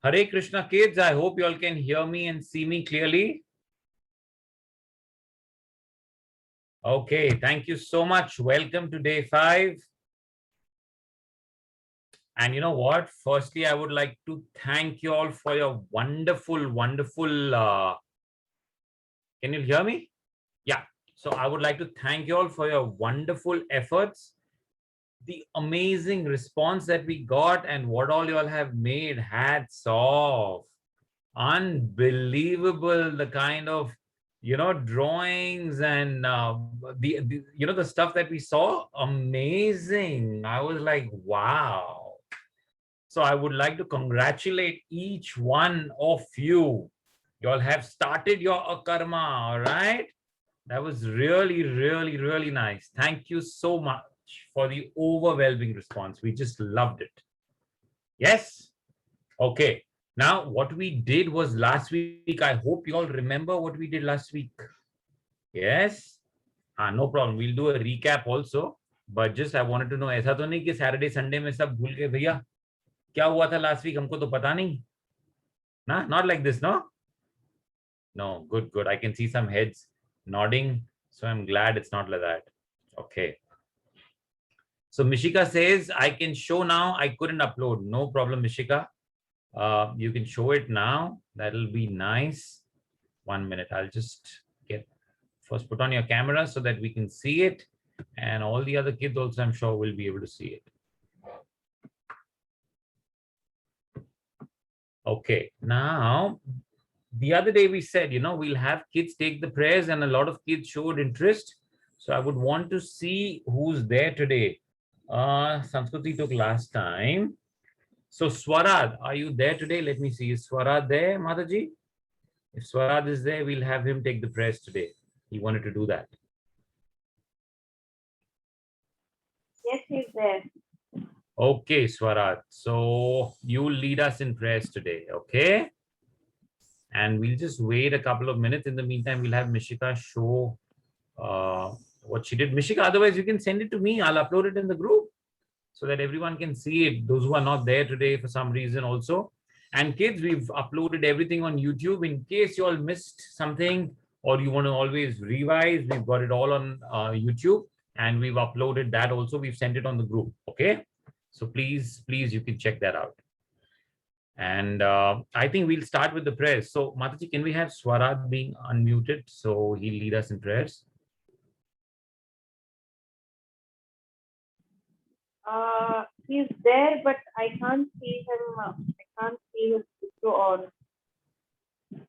Hare Krishna kids, I hope you all can hear me and see me clearly. Okay, thank you so much. Welcome to day 5. And you know what? Firstly, I would like to thank you all for your wonderful, can you hear me? Yeah. So I would like to thank you all for your wonderful efforts, the amazing response that we got, and what all you all have made. Hats off. Unbelievable, the kind of drawings and the stuff that we saw. Amazing. I was like, wow. So I would like to congratulate each one of you. You all have started your akarma. All right, that was really nice. Thank you so much for the overwhelming response. We just loved it. Yes. Okay. Now, what we did was last week, I hope you all remember what we did last week. Yes? No problem. We'll do a recap also. But just I wanted to know, ऐसा तो नहीं कि Saturday, Sunday में सब भूल गए भैया? क्या हुआ था last week? हमको तो पता नहीं. Nah, not like this, no? No, good. I can see some heads nodding. So I'm glad it's not like that. Okay. So Mishika says, I can show now. I couldn't upload. No problem, Mishika. You can show it now. That'll be nice. 1 minute. I'll just first put on your camera so that we can see it. And all the other kids also, I'm sure, will be able to see it. Okay. Now, the other day we said, we'll have kids take the prayers, and a lot of kids showed interest. So I would want to see who's there today. Sanskriti took last time. So Swarad, are you there today? Let me see. Is Swarad there, Mataji? If Swarad is there, we'll have him take the prayers today. He wanted to do that. Yes, he's there. Okay, Swarad. So you lead us in prayers today, okay? And we'll just wait a couple of minutes. In the meantime, we'll have Mishika show what she did. Mishika, otherwise you can send it to me. I'll upload it in the group so that everyone can see it. Those who are not there today for some reason also. And kids, we've uploaded everything on YouTube. In case you all missed something or you want to always revise, we've got it all on YouTube, and we've uploaded that also. We've sent it on the group, okay? So please, you can check that out. And I think we'll start with the prayers. So Mataji, can we have Swarad being unmuted so he'll lead us in prayers? He's there, but I can't see him. I can't see his picture on.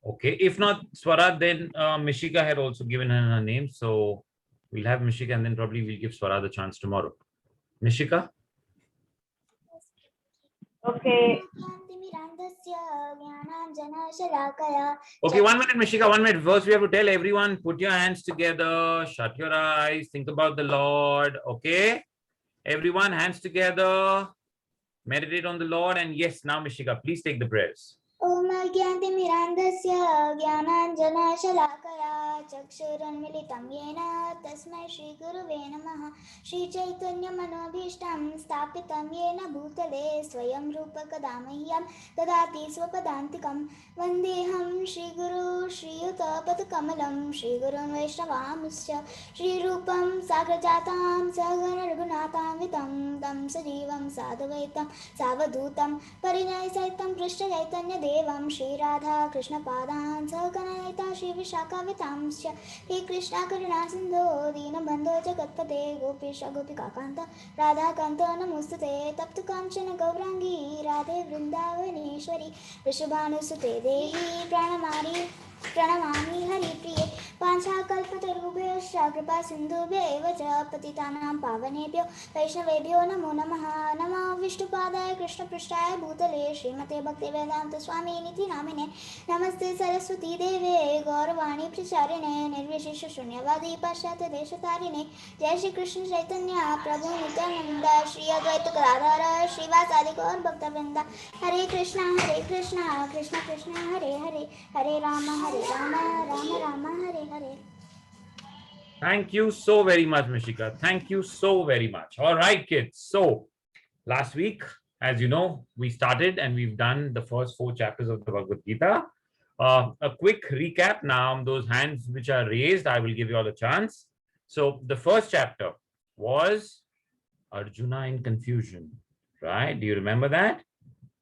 Okay, if not Swarad, then Mishika had also given her name. So we'll have Mishika, and then probably we'll give Swarad a chance tomorrow. Mishika? Okay. Okay, 1 minute, Mishika, 1 minute. First, we have to tell everyone, put your hands together, shut your eyes, think about the Lord, okay? Everyone, hands together, meditate on the Lord, and yes, now Mishika, please take the prayers. Om Agyantimirandasya Gyananjanashalakaya Chakshuranmilitam Yena Tasmai Shri Guruve Namaha Shri Chaitanya Manobhishtam Stapitam Yena Bhutale Swayam Rupa Kadamahyam Dadati Swapadantikam Vandeham Shri Guru Shri Yuta Padakamalam Shri Gurun Vaishnavamusya Shri Rupam Sagrajatam Sagana Raghunatam Vitam Tam Sajivam Sadhvaitam Savadutam Parinay Saitam Krishna Chaitanya Devam Shri Radha Krishna Padan Sakanayita Shri Vishaka Vitamsya He Krishna Karuna Sindho Dina Bandho Jagatpate Gopisha Gopika Kanta Radha Kanta Namustate Taptu Kanchana Gaurangi Radhe Vrindavaneshwari Vrishabhanusute Dehi Pranamari Pranamami Hari Priye Panchakalpatarubhyascha Kripa Sindhubhyo Eva Patitanam Pavanebhyo Vaishnavebhyo Namo Namaha Namo Vishnupadaya Krishna Prishtaya Bhutale Srimate Bhaktivedanta Swami Niti Namine Namaste Saraswati Deve Gauravani Pracharine Nirvishesha Shunyavadi Pashyata Deshatarine Jai Shri Krishna Chaitanya Prabhu Nityananda Shri Advaita Gadadhara Srivasadi Gaur Bhaktavrinda Hare Krishna Krishna Krishna Hare Hare Hare Rama Rama Rama Hare Hare. Thank you so very much, Mishika. Thank you so very much. All right, kids. So last week, as you know, we started and we've done the first 4 chapters of the Bhagavad Gita. A quick recap now, those hands which are raised, I will give you all a chance. So the first chapter was Arjuna in confusion, right? Do you remember that?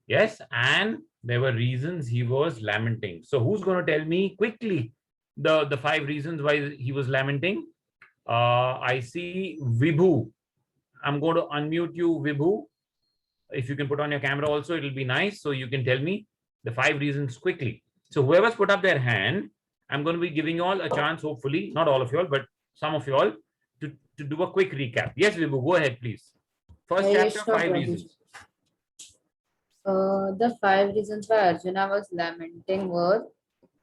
Yes, and there were reasons he was lamenting. So who's going to tell me quickly the 5 reasons why he was lamenting? I see Vibhu. I'm going to unmute you, Vibhu. If you can put on your camera also, it'll be nice. So you can tell me the 5 reasons quickly. So whoever's put up their hand, I'm going to be giving you all a chance, hopefully, not all of you all, but some of you all, to do a quick recap. Yes, Vibhu, go ahead, please. First chapter, 5 reasons. The 5 reasons why Arjuna was lamenting were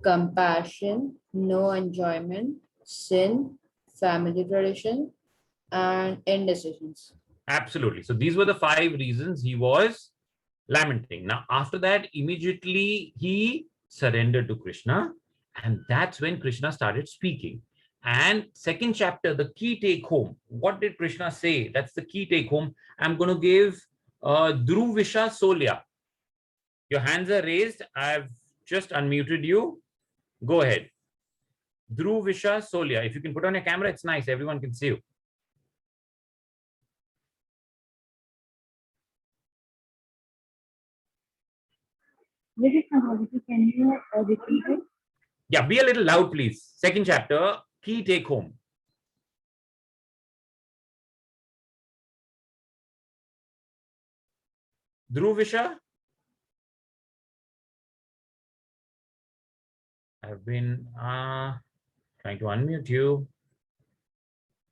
compassion, no enjoyment, sin, family tradition, and indecisions. Absolutely. So these were the 5 reasons he was lamenting. Now, after that, immediately he surrendered to Krishna, and that's when Krishna started speaking. And second chapter, the key take home. What did Krishna say? That's the key take home. I'm going to give Dhruvisha Solya. Your hands are raised. I've just unmuted you. Go ahead. Dhruvisha Solya. If you can put on your camera, it's nice. Everyone can see you. Can you repeat it? Yeah, be a little loud, please. Second chapter, key take home. Dhruvisha? I've been trying to unmute you.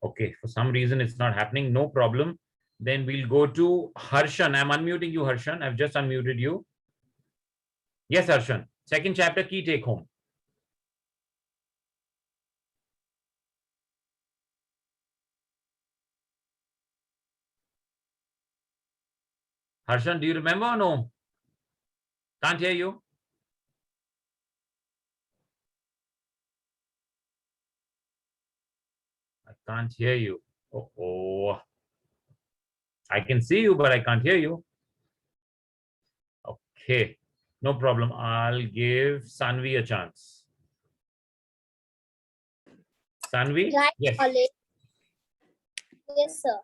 Okay, for some reason it's not happening. No problem. Then we'll go to Harshan. I'm unmuting you, Harshan. I've just unmuted you. Yes, Harshan. Second chapter, key take home. Harshan, do you remember or no? Can't hear you. I can't hear you. Oh, I can see you, but I can't hear you. Okay, no problem. I'll give Sanvi a chance. Sanvi? Right Yes. knowledge. Yes, sir.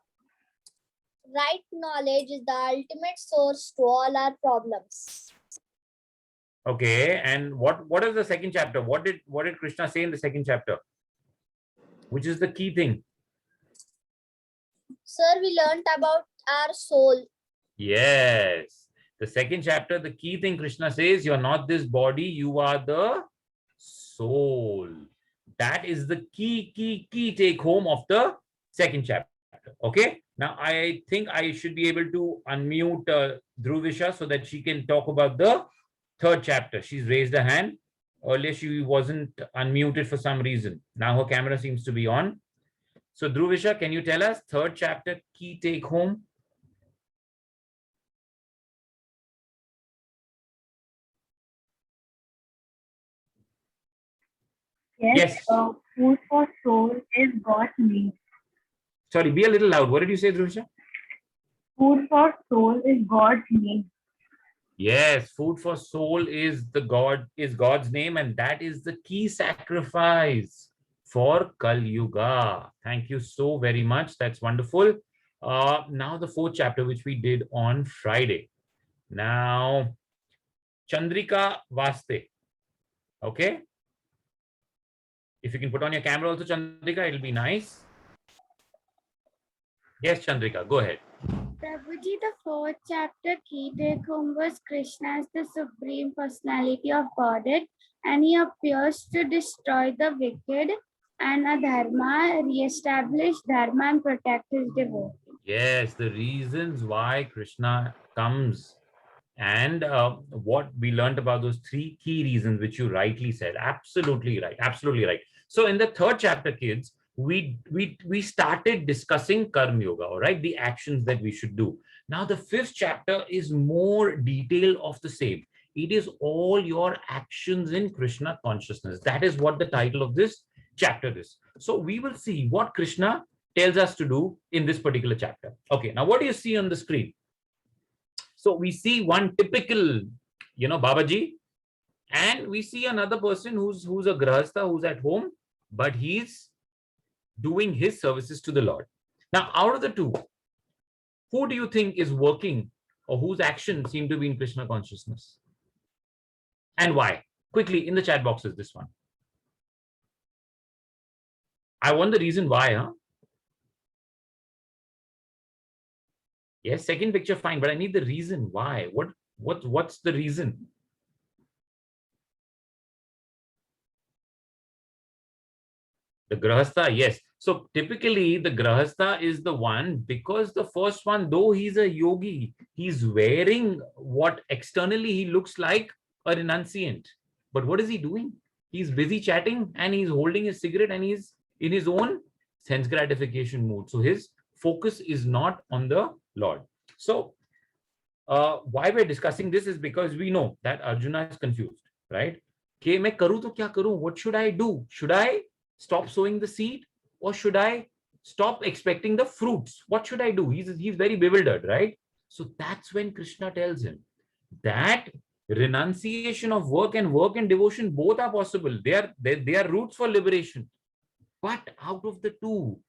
Right knowledge is the ultimate source to all our problems. Okay, and what is the second chapter? What did Krishna say in the second chapter? Which is the key thing? Sir, we learned about our soul. Yes. The second chapter, the key thing Krishna says, you're not this body, you are the soul. That is the key take home of the second chapter. Okay. Now, I think I should be able to unmute Dhruvisha so that she can talk about the third chapter. She's raised her hand. Earlier, she wasn't unmuted for some reason. Now her camera seems to be on. So Dhruvisha, can you tell us third chapter key take home? Yes. Food for soul is God's name. Sorry, be a little loud. What did you say, Dhruvisha? Food for soul is God's name. Yes, food for soul is God's name, and that is the key sacrifice for Kali Yuga. Thank you so very much. That's wonderful. Now the fourth chapter, which we did on Friday. Now, Chandrika Vaste. Okay. If you can put on your camera also, Chandrika, it'll be nice. Yes, Chandrika, go ahead. Prabhuji, the fourth chapter key take home was Krishna as the Supreme Personality of Godhead, and he appears to destroy the wicked and Adharma, re-establish Dharma and protect his devotees. Yes, the reasons why Krishna comes and what we learned about those 3 key reasons, which you rightly said. Absolutely right. Absolutely right. So in the third chapter, kids, we started discussing Karma Yoga, all right, the actions that we should do. Now the fifth chapter is more detail of the same. It is all your actions in Krishna consciousness. That is what the title of this chapter is. So we will see what Krishna tells us to do in this particular chapter. Okay, now what do you see on the screen? So we see one typical, Babaji, and we see another person who's a grahastha, who's at home, but he's doing his services to the Lord. Now, out of the two, who do you think is working, or whose actions seem to be in Krishna consciousness? And why? Quickly, in the chat boxes, this one. I want the reason why, huh? Yes, second picture, fine, but I need the reason why. What's the reason? The grahastha, yes. So typically the grahastha is the one, because the first one, though he's a yogi, he's wearing what externally he looks like a renunciant. But what is he doing? He's busy chatting and he's holding his cigarette and he's in his own sense gratification mood. So his focus is not on the Lord. So why we're discussing this is because we know that Arjuna is confused, right? Okay, main karu to kya karu? What should I do? Should I stop sowing the seed, or should I stop expecting the fruits? What should I do? He's very bewildered, right? So that's when Krishna tells him that renunciation of work and devotion both are possible. They are routes for liberation. But out of the two,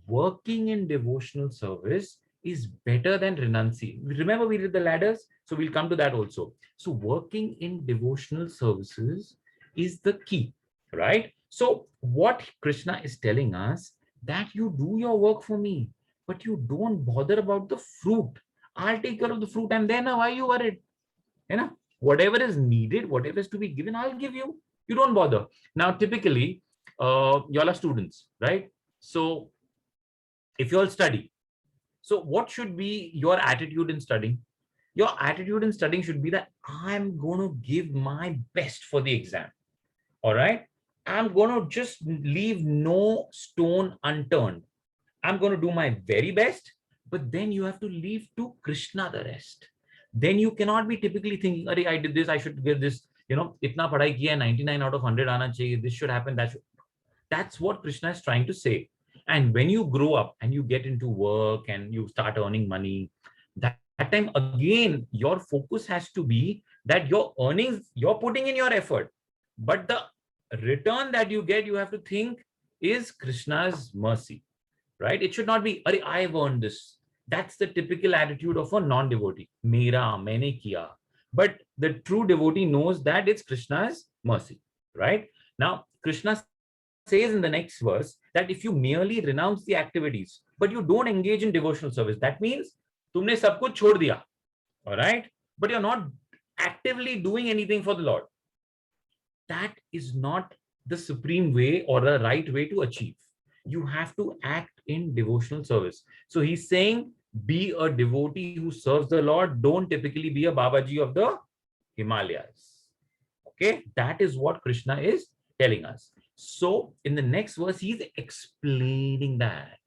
working in devotional service is better than renunciation. Remember, we did the ladders, so we'll come to that also. So working in devotional services is the key, right? So what Krishna is telling us, that you do your work for me, but you don't bother about the fruit. I'll take care of the fruit, and then why are you worried? Whatever is needed, whatever is to be given, I'll give you. You don't bother. Now, typically, you all are students, right? So if you all study, so what should be your attitude in studying? Your attitude in studying should be that I'm going to give my best for the exam. All right. I'm going to just leave no stone unturned. I'm going to do my very best, but then you have to leave to Krishna the rest. Then you cannot be typically thinking, I did this, I should give this, itna padhai kiya, 99 out of 100 aana chahiye, this should happen, that should. That's what Krishna is trying to say. And when you grow up and you get into work and you start earning money, that time again, your focus has to be that your earnings, you're putting in your effort, but the return that you get, you have to think is Krishna's mercy, right? It should not be, I've earned this. That's the typical attitude of a non-devotee. Mera, maine kiya. But the true devotee knows that it's Krishna's mercy, right? Now, Krishna says in the next verse that if you merely renounce the activities, but you don't engage in devotional service, that means tumne sab kuch chhod diya, all right? But you're not actively doing anything for the Lord. That is not the supreme way or the right way to achieve. You have to act in devotional service. So he's saying, be a devotee who serves the Lord. Don't typically be a Babaji of the Himalayas. Okay, that is what Krishna is telling us. So in the next verse, he's explaining that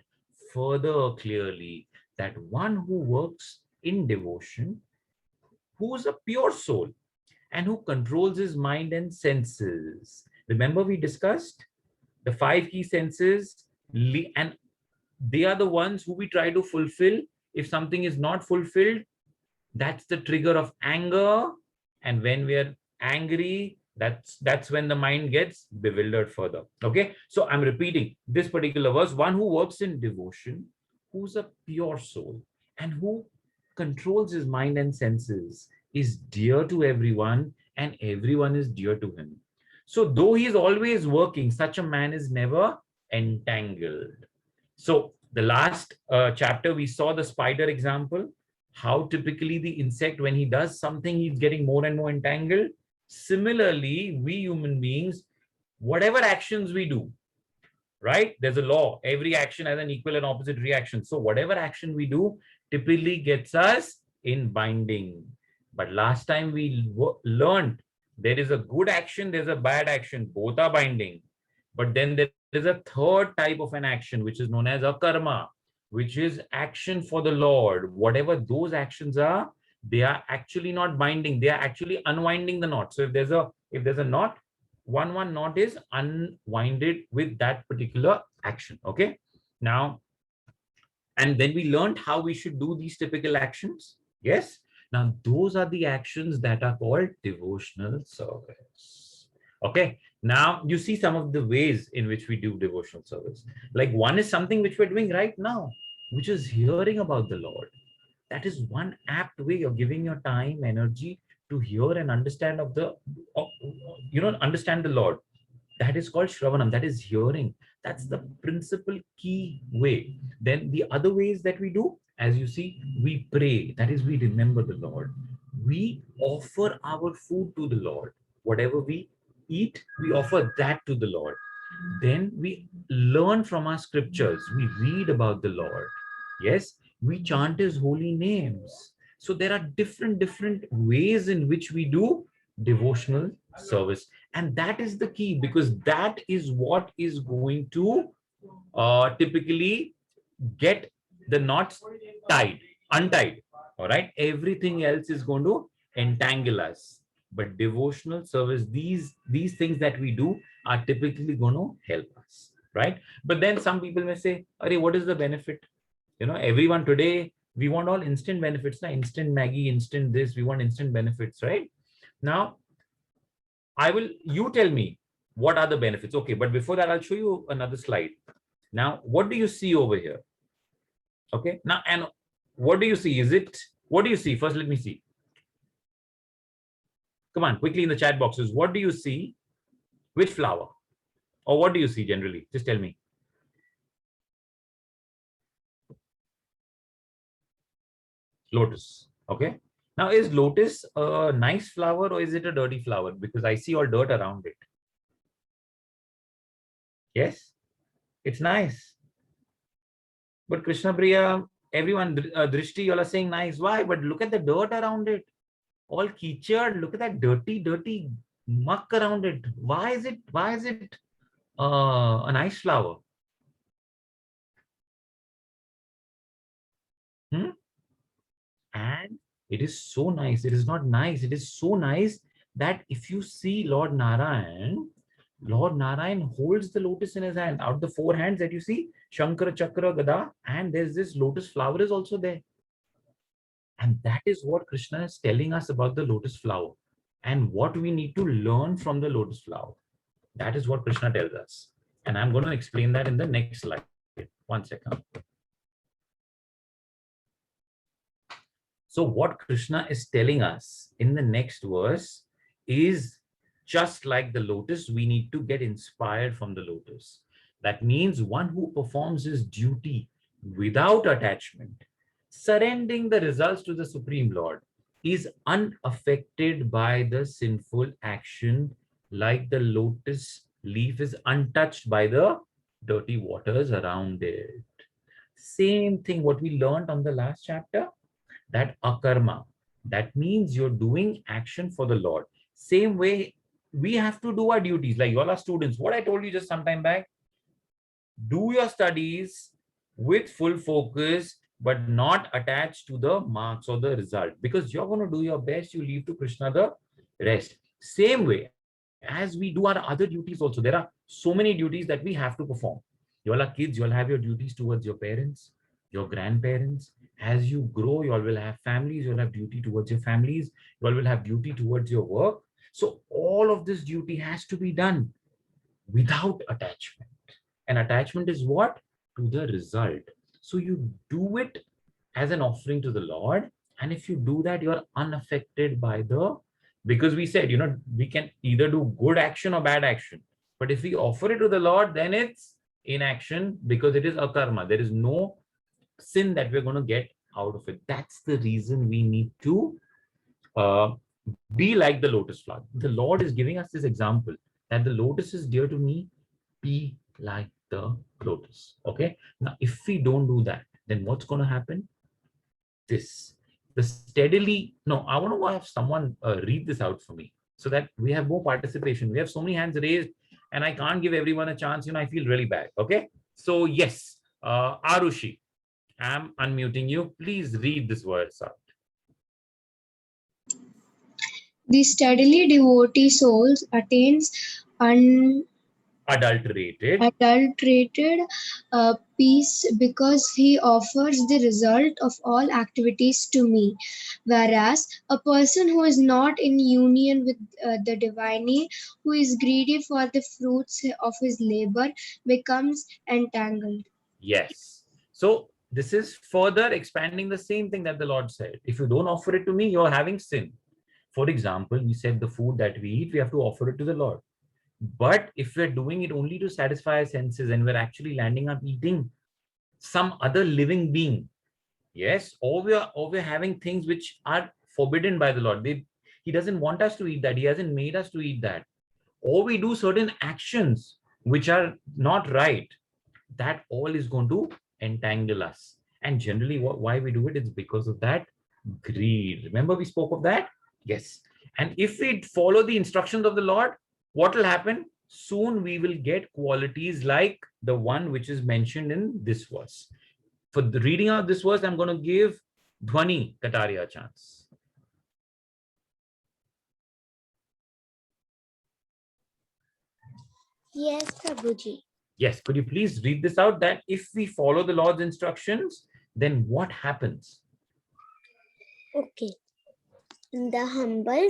further clearly, that one who works in devotion, who is a pure soul and who controls his mind and senses. Remember, we discussed the 5 key senses, and they are the ones who we try to fulfill. If something is not fulfilled, that's the trigger of anger. And when we are angry, that's when the mind gets bewildered further. Okay, so I'm repeating this particular verse. One who works in devotion, who's a pure soul and who controls his mind and senses, is dear to everyone, and everyone is dear to him. So though he is always working, such a man is never entangled. So the last chapter, we saw the spider example, how typically the insect, when he does something, he's getting more and more entangled. Similarly, we human beings, whatever actions we do, right? There's a law. Every action has an equal and opposite reaction. So whatever action we do typically gets us in binding. But last time we learned there is a good action, there's a bad action. Both are binding. But then there is a third type of an action, which is known as a karma, which is action for the Lord. Whatever those actions are, they are actually not binding. They are actually unwinding the knot. So if there's a knot, one knot is unwinded with that particular action. Okay. Now, and then we learned how we should do these typical actions. Yes. Now, those are the actions that are called devotional service. Okay. Now, you see some of the ways in which we do devotional service. Like one is something which we're doing right now, which is hearing about the Lord. That is one apt way of giving your time, energy to hear and understand understand the Lord. That is called Shravanam. That is hearing. That's the principal key way. Then the other ways that we do, as you see, we pray. That is, we remember the Lord. We offer our food to the Lord. Whatever we eat, we offer that to the Lord. Then we learn from our scriptures. We read about the Lord. Yes, we chant his holy names. So there are different ways in which we do devotional service. And that is the key, because that is what is going to typically get the knots untied. All right. Everything else is going to entangle us. But devotional service, these things that we do are typically going to help us. Right. But then some people may say, "Arey, what is the benefit?" Everyone today, we want all instant benefits, instant Maggie, instant this, we want instant benefits, right? Now, you tell me what are the benefits. Okay, but before that, I'll show you another slide. Now, what do you see over here? Okay, now, and what do you see? What do you see? First, let me see. Come on, quickly in the chat boxes. What do you see? Which flower? Or what do you see generally? Just tell me. Lotus. Okay. Now, is lotus a nice flower or is it a dirty flower? Because I see all dirt around it. Yes, it's nice. But Krishna Priya, everyone, Drishti, you all are saying nice. Why? But look at the dirt around it. All kichad. Look at that dirty muck around it. Why is it a nice flower? And it is so nice. It is not nice. It is so nice that if you see Lord Narayan holds the lotus in his hand. Out of the 4 hands that you see, Shankara, Chakra, Gada, and there's this lotus flower is also there. And that is what Krishna is telling us about the lotus flower and what we need to learn from the lotus flower. That is what Krishna tells us. And I'm going to explain that in the next slide. 1 second. So what Krishna is telling us in the next verse is, just like the lotus, we need to get inspired from the lotus. That means one who performs his duty without attachment, surrendering the results to the Supreme Lord, is unaffected by the sinful action, like the lotus leaf is untouched by the dirty waters around it. Same thing what we learned on the last chapter, that akarma. That means you're doing action for the Lord. Same way we have to do our duties. Like you all are students. What I told you just some time back, do your studies with full focus, but not attached to the marks or the result, because you're going to do your best. You leave to Krishna the rest. Same way as we do our other duties also. There are so many duties that we have to perform. You all are kids. You all have your duties towards your parents, your grandparents. As you grow, you all will have families. You will have duty towards your families. You all will have duty towards your work. So all of this duty has to be done without attachment. And attachment is what? To the result. So you do it as an offering to the Lord. And if you do that, you are unaffected by because we said, we can either do good action or bad action. But if we offer it to the Lord, then it's inaction, because it is akarma. There is no sin that we're going to get out of it. That's the reason we need to be like the lotus flower. The Lord is giving us this example that the lotus is dear to me. Be like the lotus. Okay. Now, if we don't do that, then what's going to happen? I want to have someone read this out for me so that we have more participation. We have so many hands raised and I can't give everyone a chance. I feel really bad. Okay. So yes, Arushi, I'm unmuting you. Please read this verse out. The steadily devotee souls attains adulterated. Adulterated peace because he offers the result of all activities to me. Whereas a person who is not in union with the divinity, who is greedy for the fruits of his labor, becomes entangled. Yes. So this is further expanding the same thing that the Lord said. If you don't offer it to me, you're having sin. For example, we said the food that we eat, we have to offer it to the Lord. But if we're doing it only to satisfy our senses and we're actually landing up eating some other living being, yes, or we're having things which are forbidden by the Lord. He doesn't want us to eat that. He hasn't made us to eat that. Or we do certain actions which are not right. That all is going to entangle us. And generally, why we do it is because of that greed. Remember, we spoke of that? Yes. And if we follow the instructions of the Lord, what will happen? Soon we will get qualities like the one which is mentioned in this verse. For the reading of this verse, I'm going to give Dhwani Kataria a chance. Yes, Prabhuji. Yes, could you please read this out? That if we follow the Lord's instructions, then what happens? Okay. The humble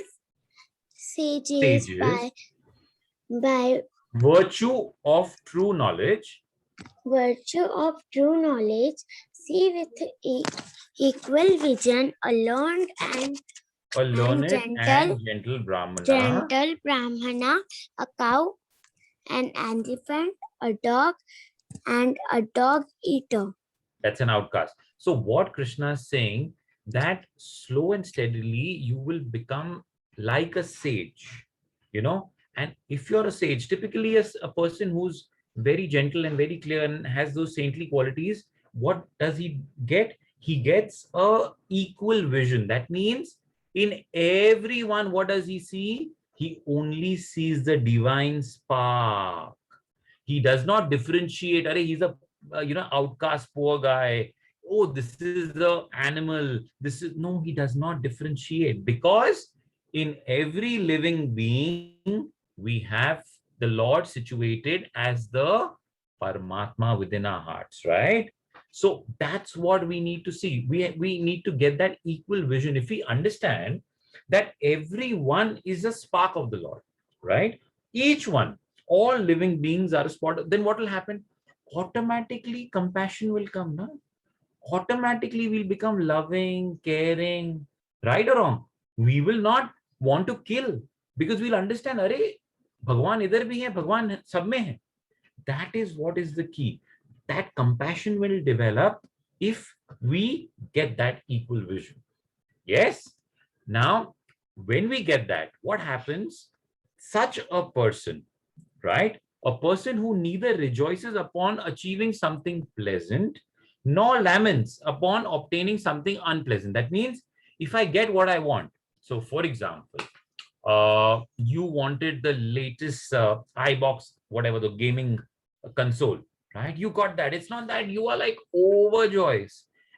sages Sages, by virtue of true knowledge, virtue of true knowledge, see with equal vision a learned and a learned gentle- and gentle Brahmana, gentle Brahmana, a cow, an elephant, a dog, and a dog eater. that's an outcast. So what Krishna is saying, that slow and steadily you will become like a sage, and if you're a sage, typically a person who's very gentle and very clear and has those saintly qualities, what does he get? He gets a equal vision. That means in everyone, what does he see? He only sees the divine spark. He does not differentiate. He's a outcast, poor guy. Oh, this is the animal. This is no. He does not differentiate, because in every living being we have the Lord situated as the Paramatma within our hearts, right? So that's what we need to see. We need to get that equal vision. If we understand that everyone is a spark of the Lord, right? Each one, all living beings are a spot, then what will happen? Automatically compassion will come, no? Automatically we'll become loving, caring, right or wrong? We will not want to kill, because we'll understand, Are, Bhagwan idhar bhi hai, Bhagwan sab mein hai. That is what is the key. That compassion will develop if we get that equal vision. Yes. Now, when we get that, what happens? Such a person, right? A person who neither rejoices upon achieving something pleasant nor laments upon obtaining something unpleasant. That means if I get what I want. So, for example, you wanted the latest iBox, whatever, the gaming console, right? You got that. It's not that you are like overjoyed,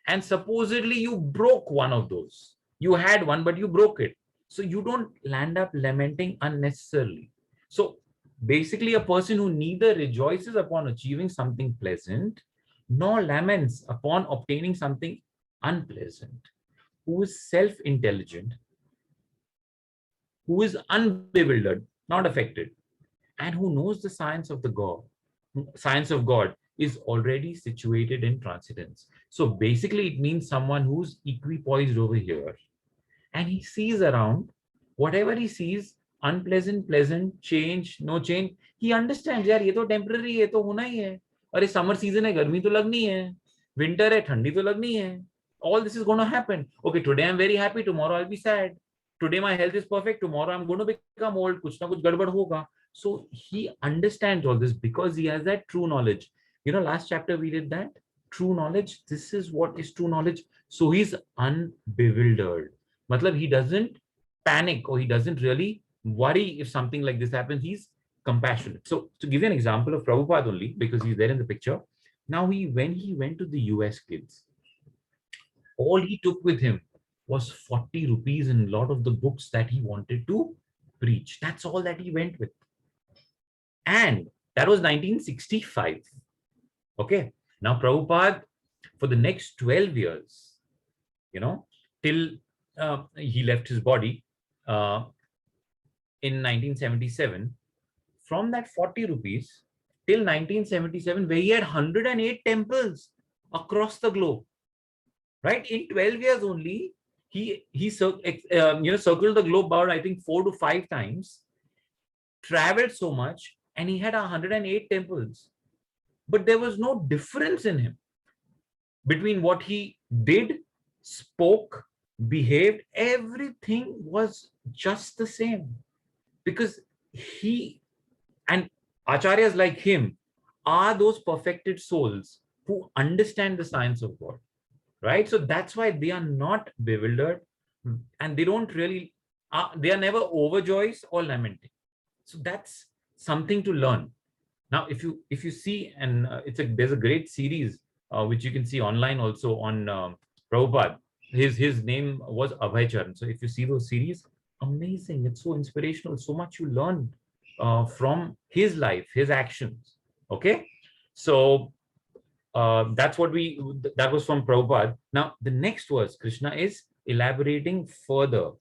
and supposedly you broke one of those. You had one, but you broke it. So you don't land up lamenting unnecessarily. So basically, a person who neither rejoices upon achieving something pleasant nor laments upon obtaining something unpleasant, who is self-intelligent, who is unbewildered, not affected, and who knows the science of God, is already situated in transcendence. So basically, it means someone who's equipoised over here, and he sees around, whatever he sees, unpleasant, pleasant, change, no change, he understands, यार ये तो temporary, ये तो होना ही है. अरे summer season है, गर्मी तो लगनी है. Winter है, ठंडी तो लगनी है. All this is going to happen. Okay, today I'm very happy, tomorrow I'll be sad. Today my health is perfect, tomorrow I'm going to become old. कुछ ना कुछ गड़बड़ होगा. So he understands all this because he has that true knowledge. Last chapter we did that. True knowledge. This is what is true knowledge. So he's unbewildered. Matlab, he doesn't panic, or he doesn't really worry if something like this happens. He's compassionate. So to give you an example of Prabhupada only, because he's there in the picture. Now when he went to the US, kids, all he took with him was 40 rupees and a lot of the books that he wanted to preach. That's all that he went with. And That was 1965. Okay. Now Prabhupada, for the next 12 years, till he left his body in 1977, from that 40 rupees till 1977, where he had 108 temples across the globe, right? In 12 years only, he circled the globe about, I think, 4 to 5 times, traveled so much, and he had 108 temples. But there was no difference in him between what he did, spoke, behaved. Everything was just the same, because he and acharyas like him are those perfected souls who understand the science of God, right? So that's why they are not bewildered, and they don't really, they are never overjoyed or lamenting. So that's something to learn. Now, if you see, and there's a great series which you can see online also on Prabhupada. His name was Abhay Charan. So if you see those series, amazing. It's so inspirational. So much you learn from his life, his actions. Okay, so that was from Prabhupada. Now the next verse, Krishna is elaborating further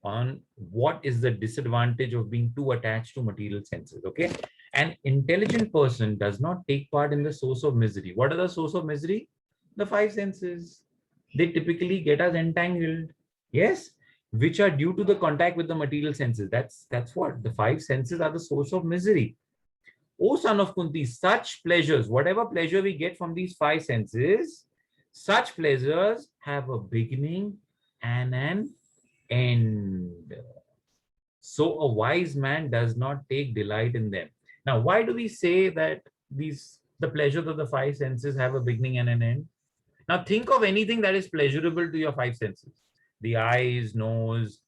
on what is the disadvantage of being too attached to material senses. Okay, an intelligent person does not take part in the source of misery. What are the source of misery? The 5 senses. They typically get us entangled, yes, which are due to the contact with the material senses. That's what the 5 senses are, the source of misery. O son of Kunti, such pleasures, whatever pleasure we get from these 5 senses, such pleasures have a beginning and an end. So a wise man does not take delight in them. Now, why do we say that the pleasures of the 5 senses have a beginning and an end? Now, think of anything that is pleasurable to your 5 senses: the eyes, nose,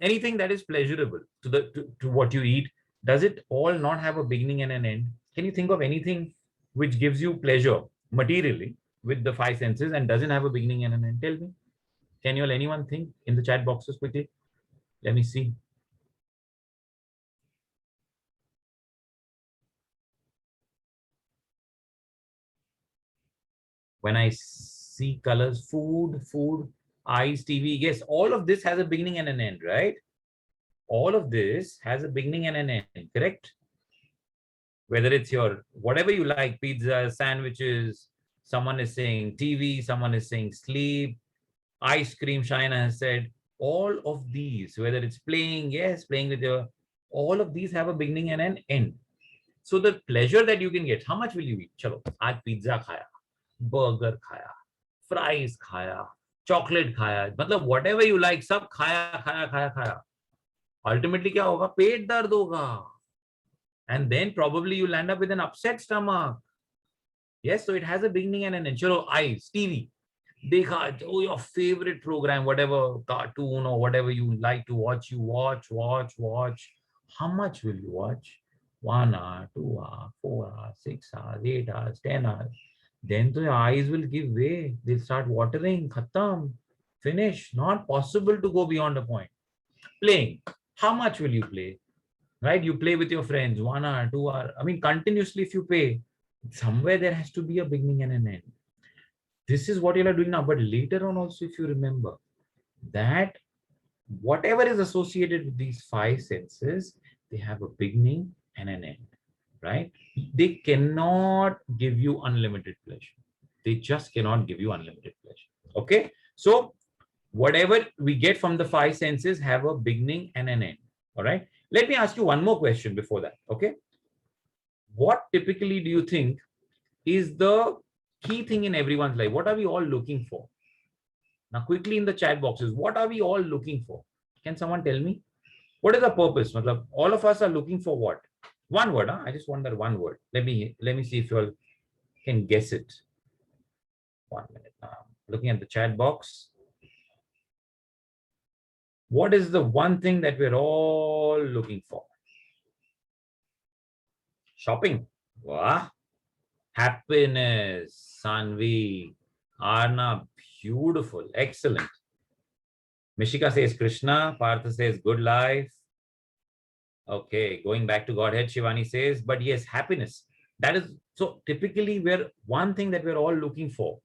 anything that is pleasurable to what you eat. Does it all not have a beginning and an end? Can you think of anything which gives you pleasure materially with the 5 senses and doesn't have a beginning and an end? Tell me. Can anyone think in the chat boxes quickly? Let me see. When I see colors, food, eyes, TV, yes, all of this has a beginning and an end, right? All of this has a beginning and an end, correct? Whether it's your, whatever you like, pizza, sandwiches, someone is saying TV, someone is saying sleep, ice cream, Shaina has said, all of these, whether it's playing, yes, playing with your, all of these have a beginning and an end. So the pleasure that you can get, how much will you eat? Chalo, aaj pizza khaya, burger khaya, fries khaya, chocolate khaya, मतलब whatever you like, सब खाया. Ultimately क्या होगा? पेट दर्द होगा. And then probably you'll end up with an upset stomach. Yes, so it has a beginning and an end. Chalo, eyes, TV. Dekha, oh, your favorite program, whatever cartoon or whatever you like to watch, you watch. How much will you watch? 1 hour, 2 hours, 4 hours, 6 hours, 8 hours, 10 hours. Then your eyes will give way. They'll start watering. Khatam. Finish. Not possible to go beyond a point. Playing. How much will you play? Right? You play with your friends 1 hour, 2 hours. I mean, continuously if you pay, somewhere there has to be a beginning and an end. This is what you are doing now. But later on also, if you remember that whatever is associated with these 5 senses, they have a beginning and an end, right? They cannot give you unlimited pleasure. They just cannot give you unlimited pleasure. Okay. So whatever we get from the 5 senses have a beginning and an end. All right. Let me ask you one more question before that. Okay. What typically do you think is the key thing in everyone's life? What are we all looking for? Now, quickly in the chat boxes, what are we all looking for? Can someone tell me? What is the purpose? All of us are looking for what? One word. Huh? I just want that one word. Let me see if you all can guess it. 1 minute. Looking at the chat box. What is the one thing that we're all looking for? Shopping. Wow. Happiness. Sanvi. Arna. Beautiful. Excellent. Mishika says Krishna. Partha says good life. Okay, going back to Godhead, Shivani says, but yes, happiness. That is so typically where one thing that we're all looking for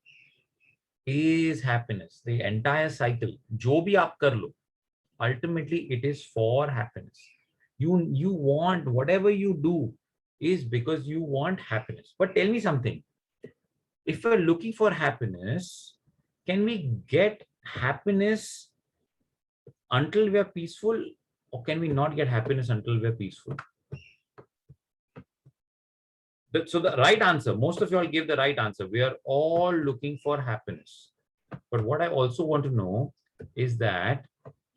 is happiness. The entire cycle, jo bhi aap kar lo, ultimately it is for happiness. You want whatever you do is because you want happiness. But tell me something. If we're looking for happiness, can we get happiness until we are peaceful, or can we not get happiness until we are peaceful? So the right answer, most of you all gave the right answer. We are all looking for happiness. But what I also want to know is that,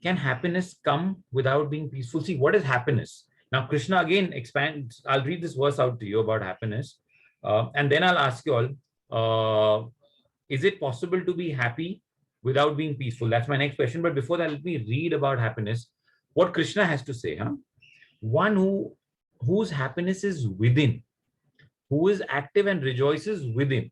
can happiness come without being peaceful? See, what is happiness? Now, Krishna again expands. I'll read this verse out to you about happiness. And then I'll ask you all, is it possible to be happy without being peaceful? That's my next question. But before that, let me read about happiness. What Krishna has to say, huh? One whose happiness is within, who is active and rejoices within,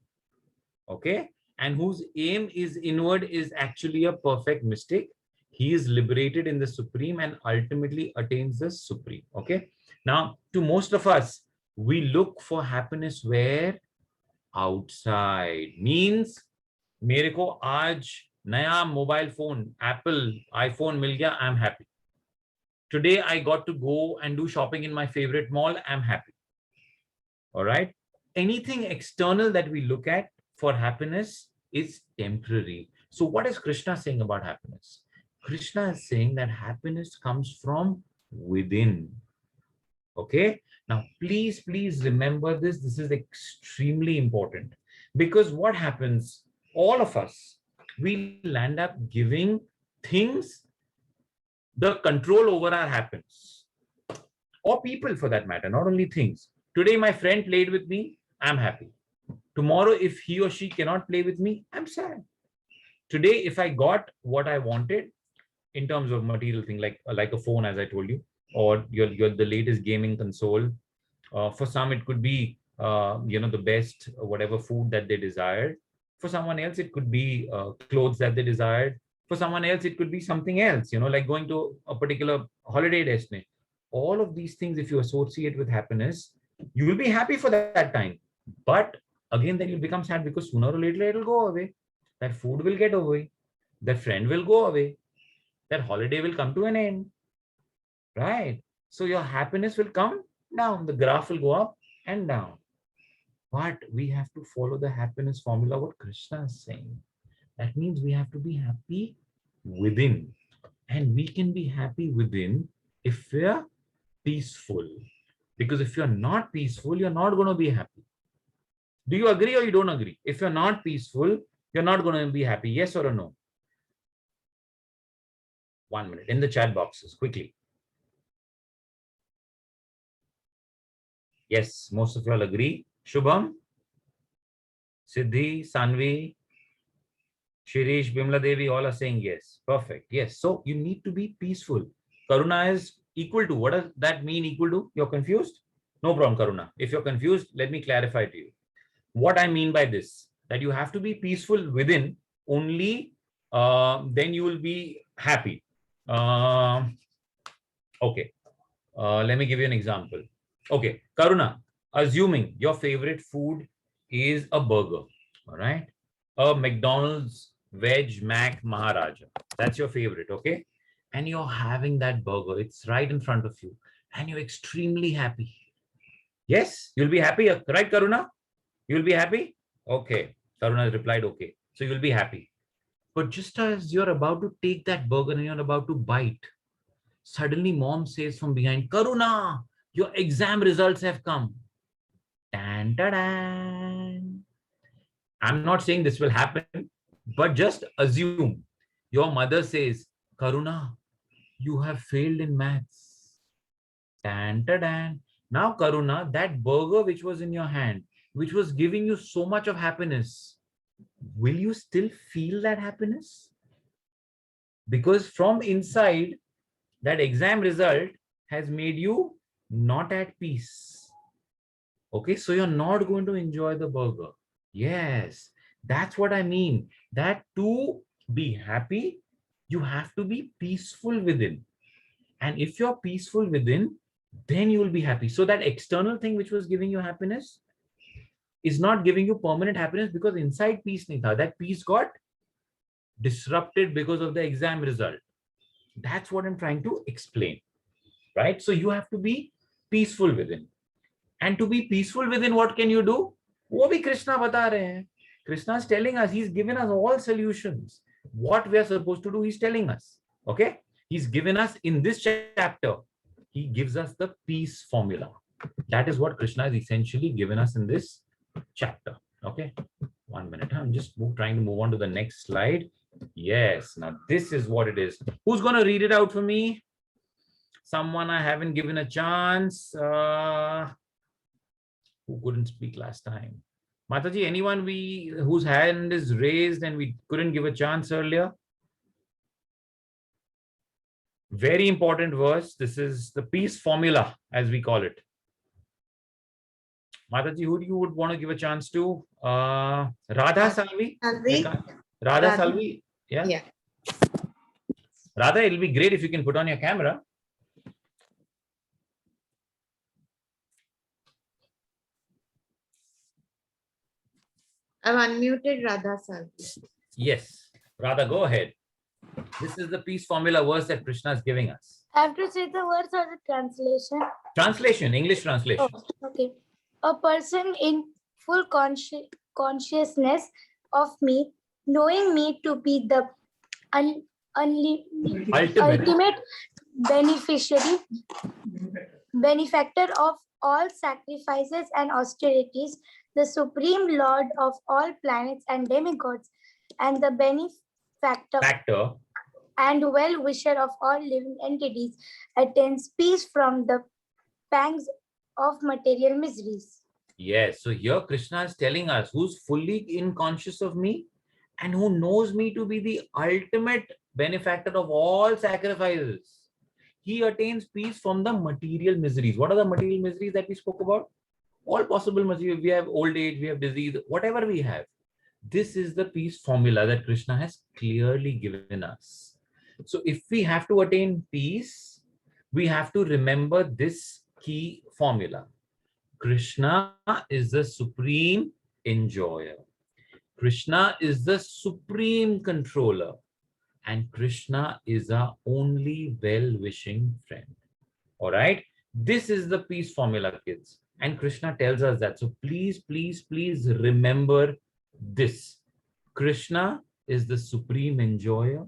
okay, and whose aim is inward is actually a perfect mistake. He is liberated in the supreme and ultimately attains the supreme. Okay. Now, to most of us, we look for happiness where? Outside. Means, मेरे को आज नया mobile phone, Apple iPhone मिल गया, I'm happy. Today I got to go and do shopping in my favorite mall, I'm happy. All right. Anything external that we look at for happiness is temporary. So what is Krishna saying about happiness? Krishna is saying that happiness comes from within. Okay. Now, please remember this. This is extremely important, because what happens, all of us, we land up giving things the control over our happiness, or people for that matter, not only things. Today, my friend played with me, I'm happy. Tomorrow, if he or she cannot play with me, I'm sad. Today, if I got what I wanted in terms of material thing, like a phone, as I told you, or your the latest gaming console. For some, it could be the best whatever food that they desired. For someone else, it could be clothes that they desired. For someone else, it could be something else. Like going to a particular holiday destination. All of these things, if you associate with happiness, you will be happy for that time. But again, then you'll become sad, because sooner or later it'll go away. That food will get away. That friend will go away. That holiday will come to an end. Right? So your happiness will come down. The graph will go up and down. But we have to follow the happiness formula, what Krishna is saying. That means we have to be happy within. And we can be happy within if we're peaceful. Because if you're not peaceful, you're not going to be happy. Do you agree or you don't agree? If you're not peaceful, you're not going to be happy. Yes or a no? 1 minute in the chat boxes, quickly. Yes, most of you all agree. Shubham, Siddhi, Sanvi, Shirish, Bimla Devi, all are saying yes. Perfect. Yes. So you need to be peaceful. Karuna is equal to, what does that mean equal to? You're confused? No problem, Karuna. If you're confused, let me clarify to you. What I mean by this, that you have to be peaceful within, only then you will be happy. Okay. Let me give you an example. Okay, Karuna, assuming your favorite food is a burger, all right? A McDonald's Veg Mac Maharaja. That's your favorite, okay? And you're having that burger. It's right in front of you. And you're extremely happy. Yes, you'll be happy, right, Karuna? You'll be happy? Okay. Karuna replied, okay. So you'll be happy. But just as you're about to take that burger and you're about to bite, suddenly mom says from behind, Karuna, your exam results have come. Dan, da, dan. I'm not saying this will happen, but just assume your mother says, Karuna, you have failed in maths. Dan, da, dan. Now, Karuna, that burger which was in your hand, which was giving you so much of happiness, will you still feel that happiness? Because from inside, that exam result has made you not at peace. Okay, so you're not going to enjoy the burger. Yes, that's what I mean. That to be happy, you have to be peaceful within. And if you're peaceful within, then you will be happy. So that external thing which was giving you happiness is not giving you permanent happiness, because inside peace nahi tha. That peace got disrupted because of the exam result. That's what I'm trying to explain, right? So you have to be peaceful within. And to be peaceful within, what can you do? वो भी Krishna बता रहे हैं. Krishna is telling us, he's given us all solutions. What we are supposed to do, he's telling us. Okay? He's given us in this chapter, he gives us the peace formula. That is what Krishna is essentially given us in this chapter. Okay? 1 minute. I'm just trying to move on to the next slide. Yes. Now this is what it is. Who's going to read it out for me? Someone I haven't given a chance. Who couldn't speak last time? Mataji, anyone whose hand is raised and we couldn't give a chance earlier? Very important verse. This is the peace formula, as we call it. Mataji, who do you would want to give a chance to? Radha Salvi? Radha Salvi? Yeah? Yeah. Radha, it'll be great if you can put on your camera. I've unmuted Radha Salvi. Yes. Radha, go ahead. This is the peace formula verse that Krishna is giving us. I have to say the words or the translation. Translation, English translation. Oh, okay. A person in full consciousness of me, knowing me to be the ultimate beneficiary, benefactor of all sacrifices and austerities, the supreme lord of all planets and demigods, and the benefactor and well-wisher of all living entities, attains peace from the pangs of material miseries. Yes. So here Krishna is telling us, who's fully conscious of me and who knows me to be the ultimate benefactor of all sacrifices, he attains peace from the material miseries. What are the material miseries that we spoke about? All possible miseries. We have old age, we have disease, whatever we have. This is the peace formula that Krishna has clearly given us. So if we have to attain peace, we have to remember this key formula. Krishna is the supreme enjoyer. Krishna is the supreme controller. And Krishna is our only well-wishing friend. All right? This is the peace formula, kids. And Krishna tells us that. So please, please, please remember this. Krishna is the supreme enjoyer.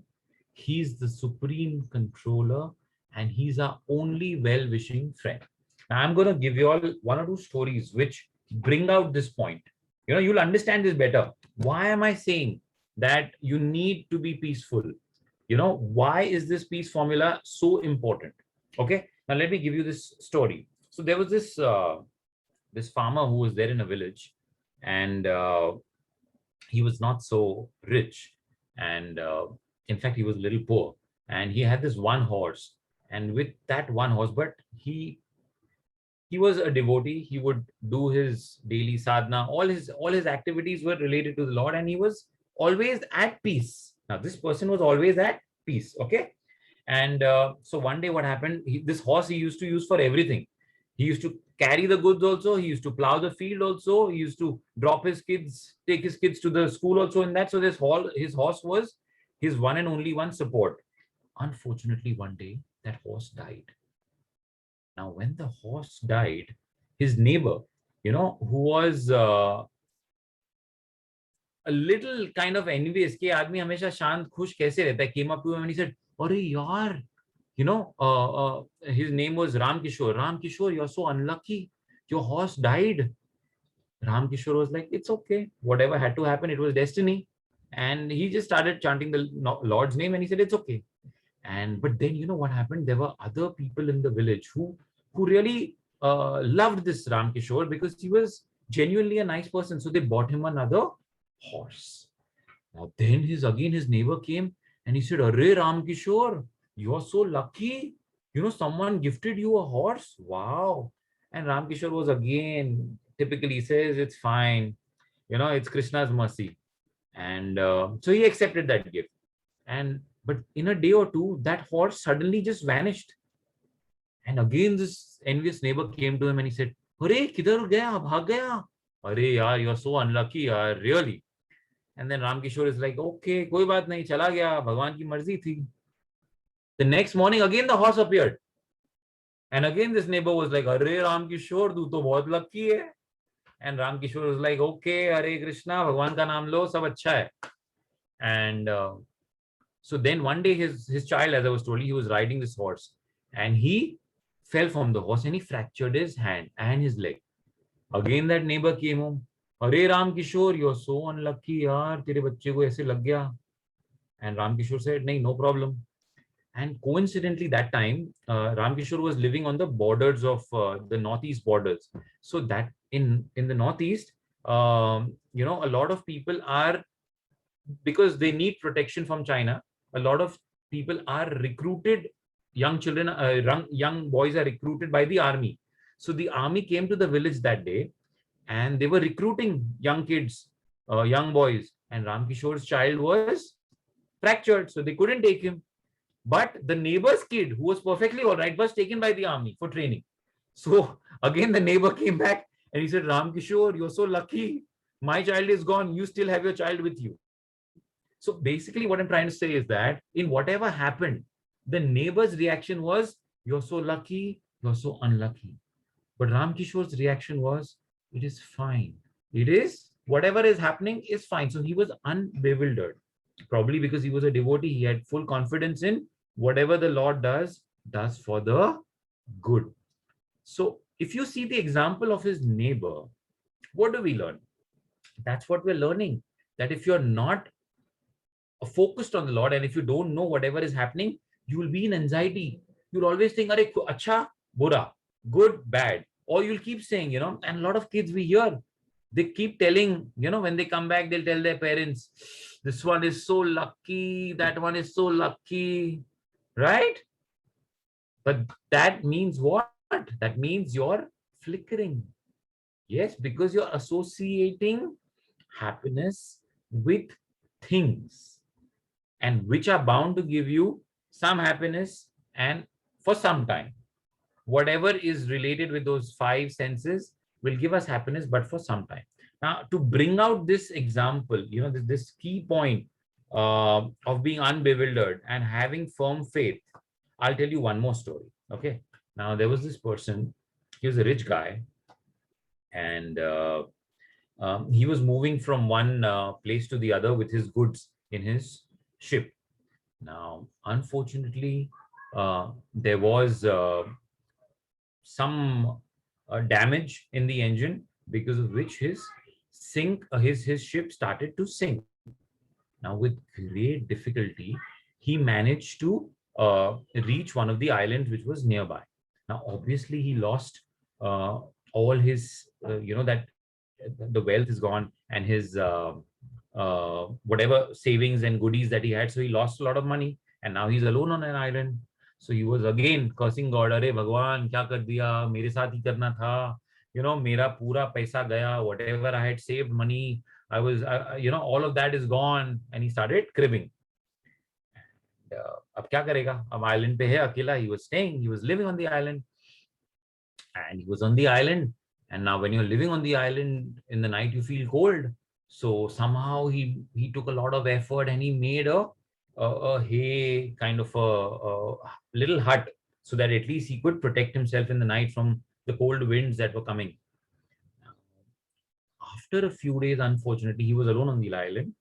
He's the supreme controller. And he's our only well-wishing friend. Now, I'm going to give you all one or two stories which bring out this point. You know, you'll understand this better. Why am I saying that you need to be peaceful? You know, why is this peace formula so important? Okay, now let me give you this story. So there was this this farmer who was there in a village, and he was not so rich, and in fact he was a little poor, and he had this one horse, and with that one horse, but he was a devotee. He would do his daily sadhana. All his activities were related to the Lord, and he was always at peace. Now, this person was always at peace. Okay. And so one day what happened, this horse he used to use for everything. He used to carry the goods also. He used to plow the field also. He used to drop his kids, take his kids to the school also in that. So his horse was his one and only one support. Unfortunately, one day that horse died. Now, when the horse died, his neighbor, you know, who was a little kind of envious, कि आदमी हमेशा शांत खुश कैसे रहता है, came up to him and he said, "अरे यार, you know, his name was Ram Kishore. Ram Kishore, you're so unlucky. Your horse died." Ram Kishore was like, "It's okay. Whatever had to happen, it was destiny." And he just started chanting the Lord's name and he said, "It's okay." But then, you know what happened? There were other people in the village who really loved this Ram Kishore because he was genuinely a nice person. So they bought him another horse. Now then his neighbor came and he said, "Arey Ram Kishore, you are so lucky. You know, someone gifted you a horse. Wow." And Ram Kishore was again, typically says, "It's fine. You know, it's Krishna's mercy." And so he accepted that gift. But in a day or two, that horse suddenly just vanished. And again, this envious neighbor came to him and he said, "Hare, kidhar gaya? Bhag gaya? Are yaar, you are so unlucky, yaar, really." And then Ram Kishore is like, "Okay, koi baat nahi, chala gaya, Bhagwan ki marzi thi." The next morning, again the horse appeared. And again this neighbor was like, "Are Ram Kishore, tu to bahut lucky hai." And Ram Kishore was like, "Okay, Hare Krishna, Bhagwan ka naam lo, sab acha hai." And so then one day his child, as I was told, he was riding this horse and he fell from the horse and he fractured his hand and his leg. Again that neighbor came home. "Hare Ram Kishore, you're so unlucky, yaar, tere bacche ko aise lag gaya." And Ram Kishore said, "Nahi, no problem." And coincidentally, that time, Ram Kishore was living on the borders of the northeast borders. So that in the northeast, a lot of people are, because they need protection from China, a lot of people are recruited. Young children, young boys are recruited by the army. So the army came to the village that day, and they were recruiting young kids, young boys. And Ram Kishore's child was fractured, so they couldn't take him. But the neighbor's kid, who was perfectly all right, was taken by the army for training. So again, the neighbor came back and he said, "Ram Kishore, you're so lucky. My child is gone. You still have your child with you." So basically, what I'm trying to say is that in whatever happened, the neighbor's reaction was, "You're so lucky, you're so unlucky." But Ram Kishore's reaction was, "It is fine. It is, whatever is happening is fine." So he was unbewildered. Probably because he was a devotee, he had full confidence in whatever the Lord does for the good. So if you see the example of his neighbor, what do we learn? That's what we're learning. That if you're not focused on the Lord, and if you don't know whatever is happening, you will be in anxiety. You'll always think, "Are acha, bura, good, bad." Or you'll keep saying, and a lot of kids we hear, they keep telling, when they come back, they'll tell their parents, "This one is so lucky, that one is so lucky," right? But that means what? That means you're flickering. Yes, because you're associating happiness with things, and which are bound to give you some happiness and for some time. Whatever is related with those five senses will give us happiness, but for some time. Now, to bring out this example, this key point of being unbewildered and having firm faith, I'll tell you one more story. Okay. Now, there was this person, he was a rich guy, and he was moving from one place to the other with his goods in his ship. Now, unfortunately, there was some damage in the engine, because of which his ship started to sink. Now, with great difficulty, he managed to reach one of the islands which was nearby. Now, obviously, he lost all his, that the wealth is gone, and his whatever savings and goodies that he had. So he lost a lot of money, and now he's alone on an island. So he was again cursing God. "Are Bhagwan, kya kar diya? Mere saath hi karna tha. Mera pura paisa gaya. Whatever I had saved money, I was, all of that is gone." And he started cribbing. अब क्या करेगा? अब island पे है अकेला. He was staying. He was living on the island, and he was on the island. And now, when you're living on the island in the night, you feel cold. So somehow he took a lot of effort, and he made a hay kind of a little hut, so that at least he could protect himself in the night from the cold winds that were coming. After a few days, unfortunately, he was alone on the island.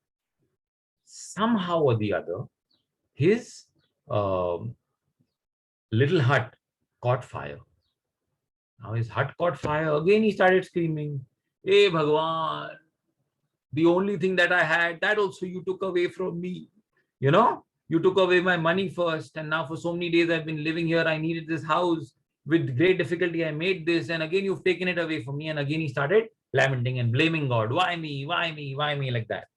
Somehow or the other, his little hut caught fire. Now his hut caught fire. Again, he started screaming, "Hey, Bhagwan, the only thing that I had, that also you took away from me. You took away my money first, and now for so many days I've been living here. I needed this house. With great difficulty, I made this, and again, you've taken it away from me." And again, he started lamenting and blaming God. "Why me? Why me? Why me?" Like that.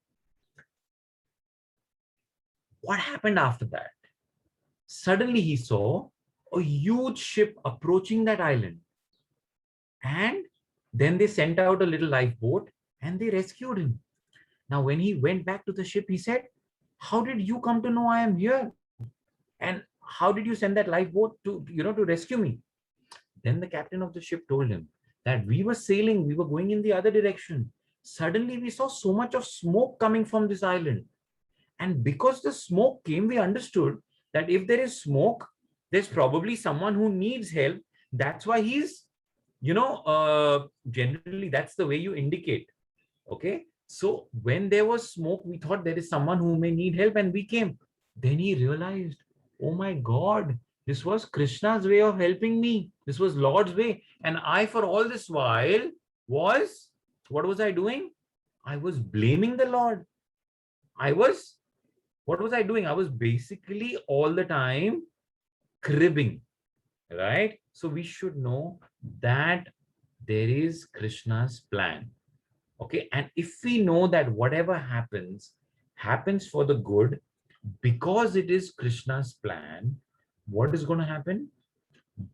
What happened after that? Suddenly, he saw a huge ship approaching that island. And then they sent out a little lifeboat and they rescued him. Now, when he went back to the ship, he said, "How did you come to know I am here? And how did you send that lifeboat to rescue me?" Then the captain of the ship told him that we were sailing, we were going in the other direction. Suddenly we saw so much of smoke coming from this island. And because the smoke came, we understood that if there is smoke, there's probably someone who needs help. That's why he's, generally that's the way you indicate. Okay. So when there was smoke, we thought there is someone who may need help, and we came. Then he realized, oh my God, this was Krishna's way of helping me. This was Lord's way. And I, for all this while, what was I doing? I was blaming the Lord. What was I doing? I was basically all the time cribbing, right? So we should know that there is Krishna's plan. Okay. And if we know that whatever happens for the good, because it is Krishna's plan, what is going to happen?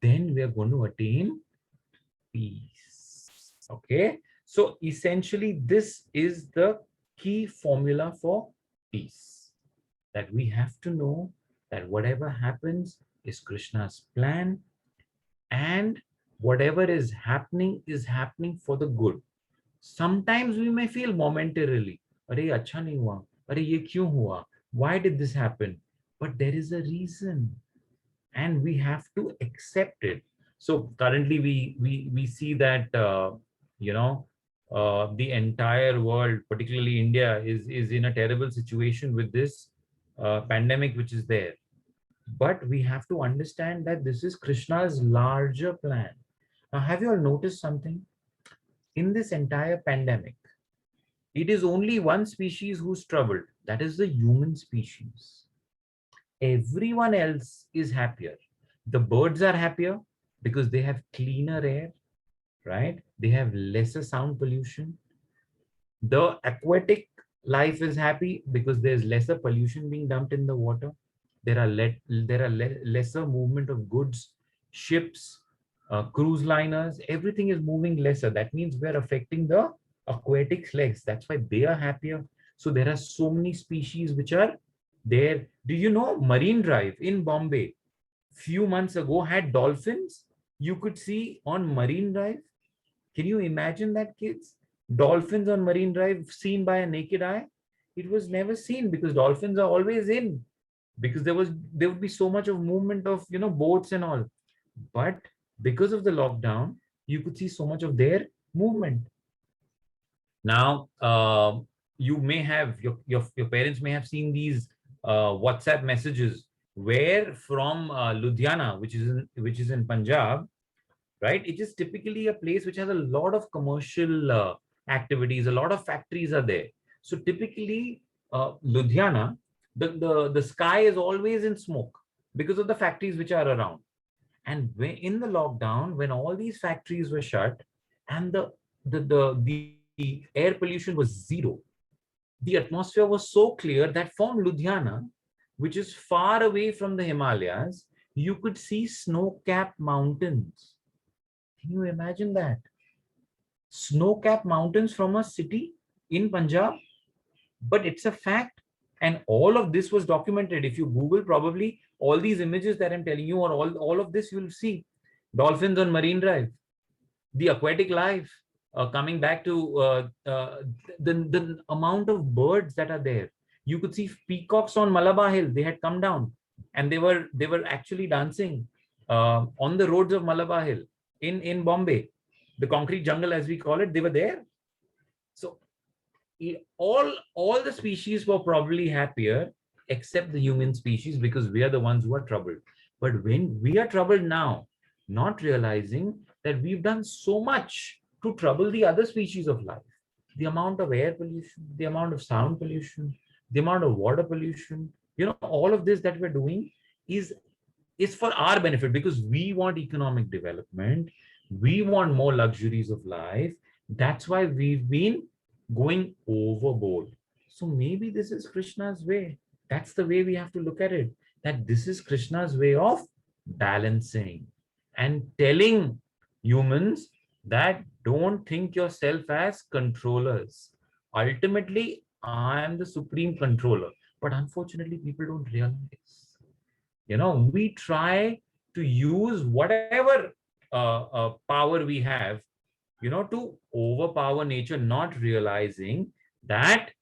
Then we are going to attain peace. Okay. So essentially, this is the key formula for peace, that we have to know that whatever happens is Krishna's plan, and whatever is happening for the good. Sometimes we may feel momentarily, "Arey, acha nahi hua. Arey, ye kyun hua? Why did this happen?" But there is a reason, and we have to accept it. So currently we see that the entire world, particularly India, is in a terrible situation with this pandemic which is there. But we have to understand that this is Krishna's larger plan. Now, have you all noticed something? In this entire pandemic, it is only one species who's troubled. That is the human species. Everyone else is happier. The birds are happier because they have cleaner air, right? They have lesser sound pollution. The aquatic life is happy because there's lesser pollution being dumped in the water. There are lesser movement of goods, ships, cruise liners. Everything is moving lesser. That means we're affecting the aquatic legs. That's why they are happier. So there are so many species which are there. Do you know Marine Drive in Bombay few months ago had dolphins? You could see on Marine Drive. Can you imagine that, kids? Dolphins on Marine Drive seen by a naked eye? It was never seen because dolphins are always in, because there would be so much of movement of boats and all. But because of the lockdown, you could see so much of their movement. Now, you may have your parents may have seen these WhatsApp messages where from Ludhiana, which is in Punjab, right? It is typically a place which has a lot of commercial activities. A lot of factories are there. So typically, Ludhiana, the sky is always in smoke because of the factories which are around. And when in the lockdown, when all these factories were shut and the air pollution was zero, the atmosphere was so clear that from Ludhiana, which is far away from the Himalayas, you could see snow-capped mountains. Can you imagine that? Snow-capped mountains from a city in Punjab? But it's a fact. And all of this was documented. If you Google, probably all these images that I'm telling you, or all of this, you'll see dolphins on Marine Drive, the aquatic life, coming back to the amount of birds that are there. You could see peacocks on Malabar Hill. They had come down and they were actually dancing on the roads of Malabar Hill in Bombay, the concrete jungle as we call it. They were there. So all the species were probably happier except the human species, because we are the ones who are troubled. But when we are troubled now, not realizing that we've done so much to trouble the other species of life, the amount of air pollution, the amount of sound pollution, the amount of water pollution, all of this that we're doing is for our benefit, because we want economic development. We want more luxuries of life. That's why we've been going overboard. So maybe this is Krishna's way. That's the way we have to look at it, that this is Krishna's way of balancing and telling humans that don't think yourself as controllers. Ultimately, I am the supreme controller. But unfortunately, people don't realize. We try to use whatever power we have, to overpower nature, not realizing that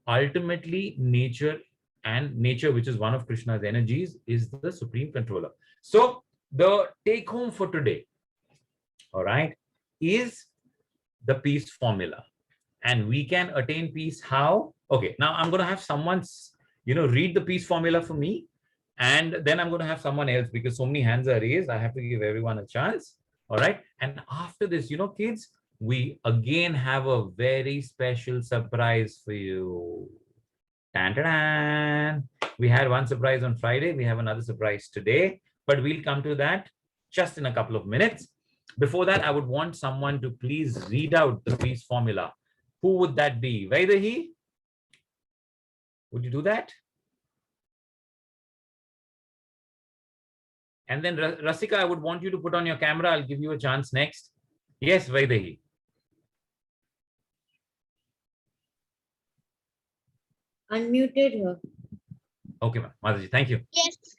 ultimately nature, and nature, which is one of Krishna's energies, is the supreme controller. So the take home for today, all right, is the peace formula. And we can attain peace how? Okay, now I'm going to have someone, read the peace formula for me. And then I'm going to have someone else, because so many hands are raised. I have to give everyone a chance. All right. And after this, kids, we again have a very special surprise for you. Tan-ta-dan. We had one surprise on Friday. We have another surprise today, but we'll come to that just in a couple of minutes. Before that, I would want someone to please read out the peace formula. Who would that be? Vaidehi? Would you do that? And then Rasika, I would want you to put on your camera. I'll give you a chance next. Yes, Vaidehi. Unmuted her. Okay, Mataji, thank you.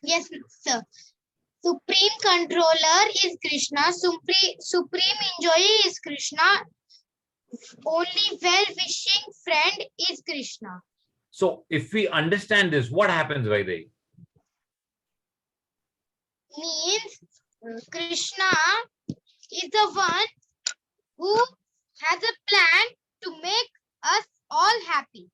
Yes, sir. Supreme controller is Krishna. Supreme enjoyer is Krishna. Only well-wishing friend is Krishna. So if we understand this, what happens, Vaidehi? Means Krishna is the one who has a plan to make us all happy.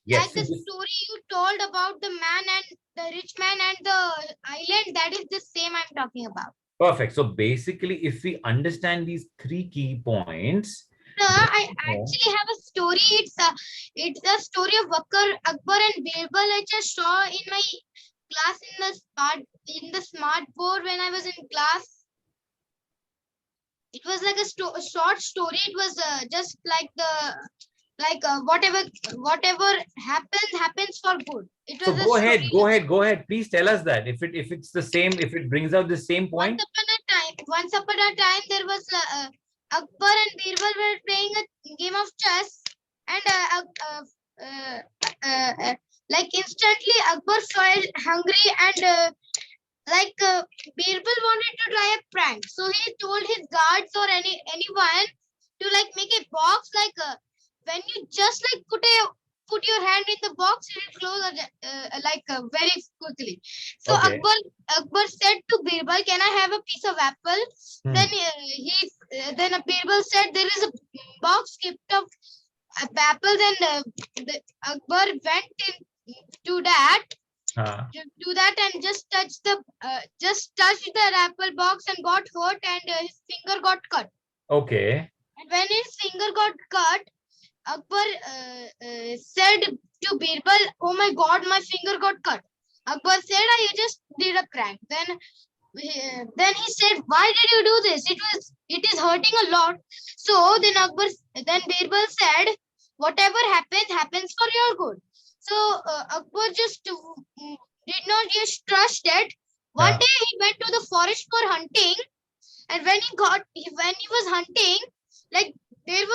Yes. Like the story you told about the man and the rich man and the island, that is the same I'm talking about. Perfect. So basically, if we understand these three key points. Sir, I actually have a story. It's a story of Akbar and Birbal. I just saw in my class in the smart board when I was in class. It was like a short story. It was just like whatever happens for good. It was So go ahead. Please tell us that if it's the same, if it brings out the same point. Once upon a time, there was Akbar and Birbal were playing a game of chess, and like instantly Akbar felt hungry, and Birbal wanted to try a prank. So he told his guards or anyone to make a box, when you just put your hand in the box, it will close very quickly. So Okay. Akbar said to Birbal, "Can I have a piece of apple?" Then Birbal said, "There is a box kept of apples," and Akbar went to that and just touched the apple box and got hurt, and his finger got cut. Okay. And when his finger got cut, Akbar said to Birbal, "Oh my God, my finger got cut." Akbar said, "I just did a prank." Then he said, "Why did you do this? It is hurting a lot." So then Birbal said, "Whatever happens for your good." So Akbar just did not just trust it. One day he went to the forest for hunting, and when he was hunting, there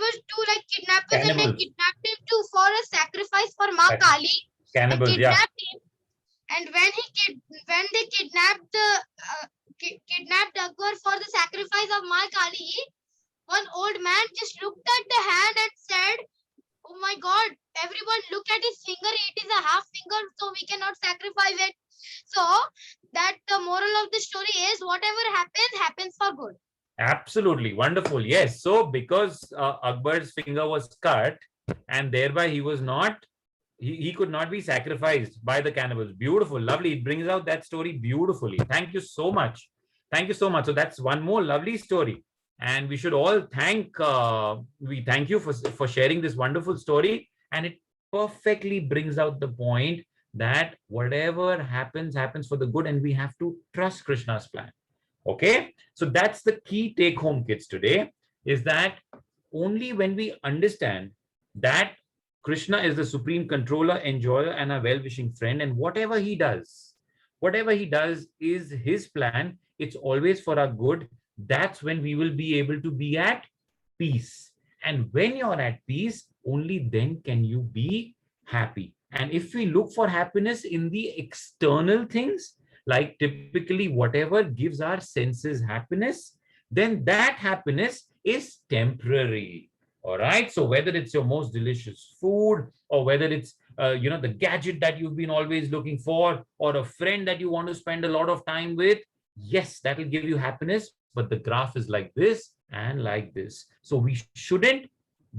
were two kidnappers, and they Cannibals. kidnapped him for a sacrifice for Ma Kali. Cannibals, and kidnapped him. And when they kidnapped Akbar for the sacrifice of Ma Kali, one old man just looked at the hand and said, "Oh my God, everyone look at his finger. It is a half finger, so we cannot sacrifice it." So that the moral of the story is, whatever happens for good. Absolutely wonderful. Yes. So because Akbar's finger was cut, and thereby he could not be sacrificed by the cannibals. Beautiful, lovely. It brings out that story beautifully. Thank you so much. Thank you so much. So that's one more lovely story, and we should all thank you for sharing this wonderful story. And it perfectly brings out the point that whatever happens for the good, and we have to trust Krishna's plan. Okay, so that's the key take home, kids, today, is that only when we understand that Krishna is the supreme controller, enjoyer, and a well-wishing friend, and whatever he does is his plan. It's always for our good. That's when we will be able to be at peace. And when you're at peace, only then can you be happy. And if we look for happiness in the external things, like typically whatever gives our senses happiness, then that happiness is temporary. All right. So whether it's your most delicious food, or whether it's the gadget that you've been always looking for, or a friend that you want to spend a lot of time with, yes, that will give you happiness. But the graph is like this and like this. So we shouldn't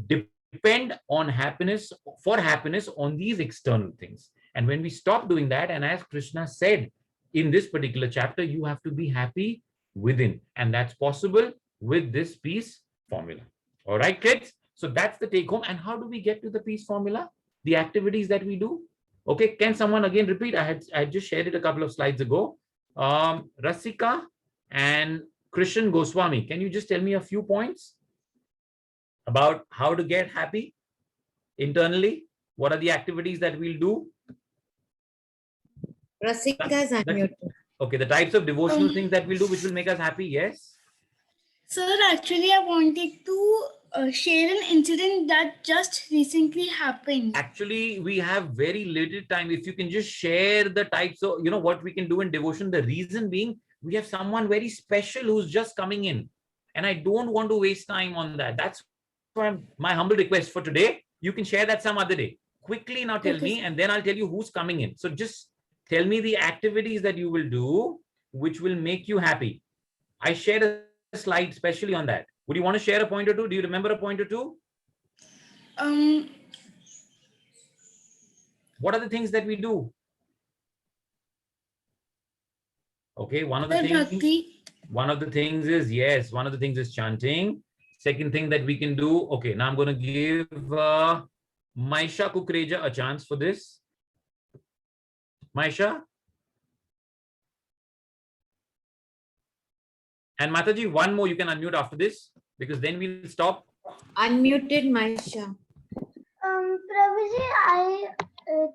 depend on happiness on these external things. And when we stop doing that, and as Krishna said in this particular chapter, you have to be happy within, and that's possible with this peace formula. All right, kids. So that's the take home. And how do we get to the peace formula? The activities that we do. Okay, can someone again repeat? I had just shared it a couple of slides ago. Rasika and Krishan Goswami, can you just tell me a few points about how to get happy internally? What are the activities that we'll do? Rasika is unmuted. Okay, the types of devotional things that we'll do which will make us happy. Yes. Sir, actually, I wanted to share an incident that just recently happened. Actually, we have very little time. If you can just share the types of, what we can do in devotion. The reason being, we have someone very special who's just coming in, and I don't want to waste time on that. That's why my humble request for today. You can share that some other day. Quickly now tell me, and then I'll tell you who's coming in. So just tell me the activities that you will do which will make you happy. I shared a slide especially on that. Would you want to share a point or two? Do you remember a point or two? What are the things that we do? Okay, one of the things is, yes, one of the things is chanting. Second thing that we can do, okay, now I'm going to give Maisha Kukreja a chance for this. Maisha? And Mataji, one more you can unmute after this, because then we'll stop. Unmuted, Maisha. Prabhuji, I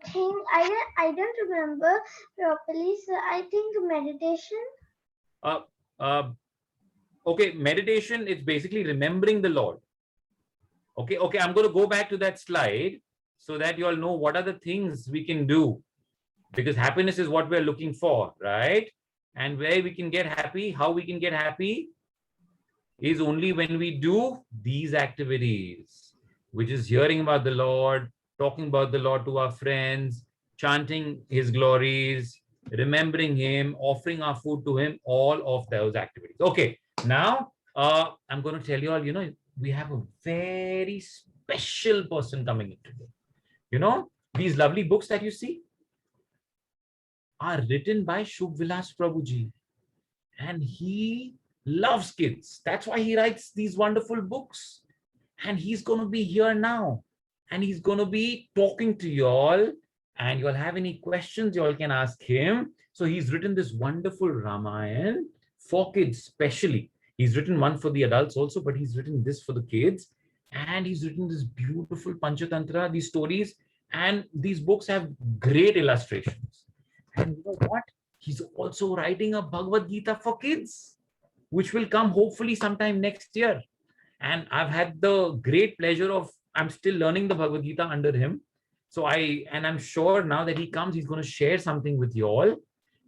think I don't remember properly, so I think meditation. Okay, meditation is basically remembering the Lord. Okay, I'm going to go back to that slide so that you all know what are the things we can do, because happiness is what we're looking for, right? And where we can get happy, how we can get happy is only when we do these activities, which is hearing about the Lord, talking about the Lord to our friends, chanting his glories, remembering him, offering our food to him, all of those activities. Okay, now I'm going to tell you all, we have a very special person coming in today. These lovely books that you see are written by Shubh Vilas Prabhuji, and he loves kids. That's why he writes these wonderful books. And he's going to be here now, and he's going to be talking to you all, and you all have any questions, you all can ask him. So he's written this wonderful Ramayan for kids especially. He's written one for the adults also, but he's written this for the kids. And he's written this beautiful Panchatantra, these stories, and these books have great illustrations. And you know what? He's also writing a Bhagavad Gita for kids, which will come hopefully sometime next year. And I've had the great pleasure of, I'm still learning the Bhagavad Gita under him. So I'm sure now that he comes, he's going to share something with you all.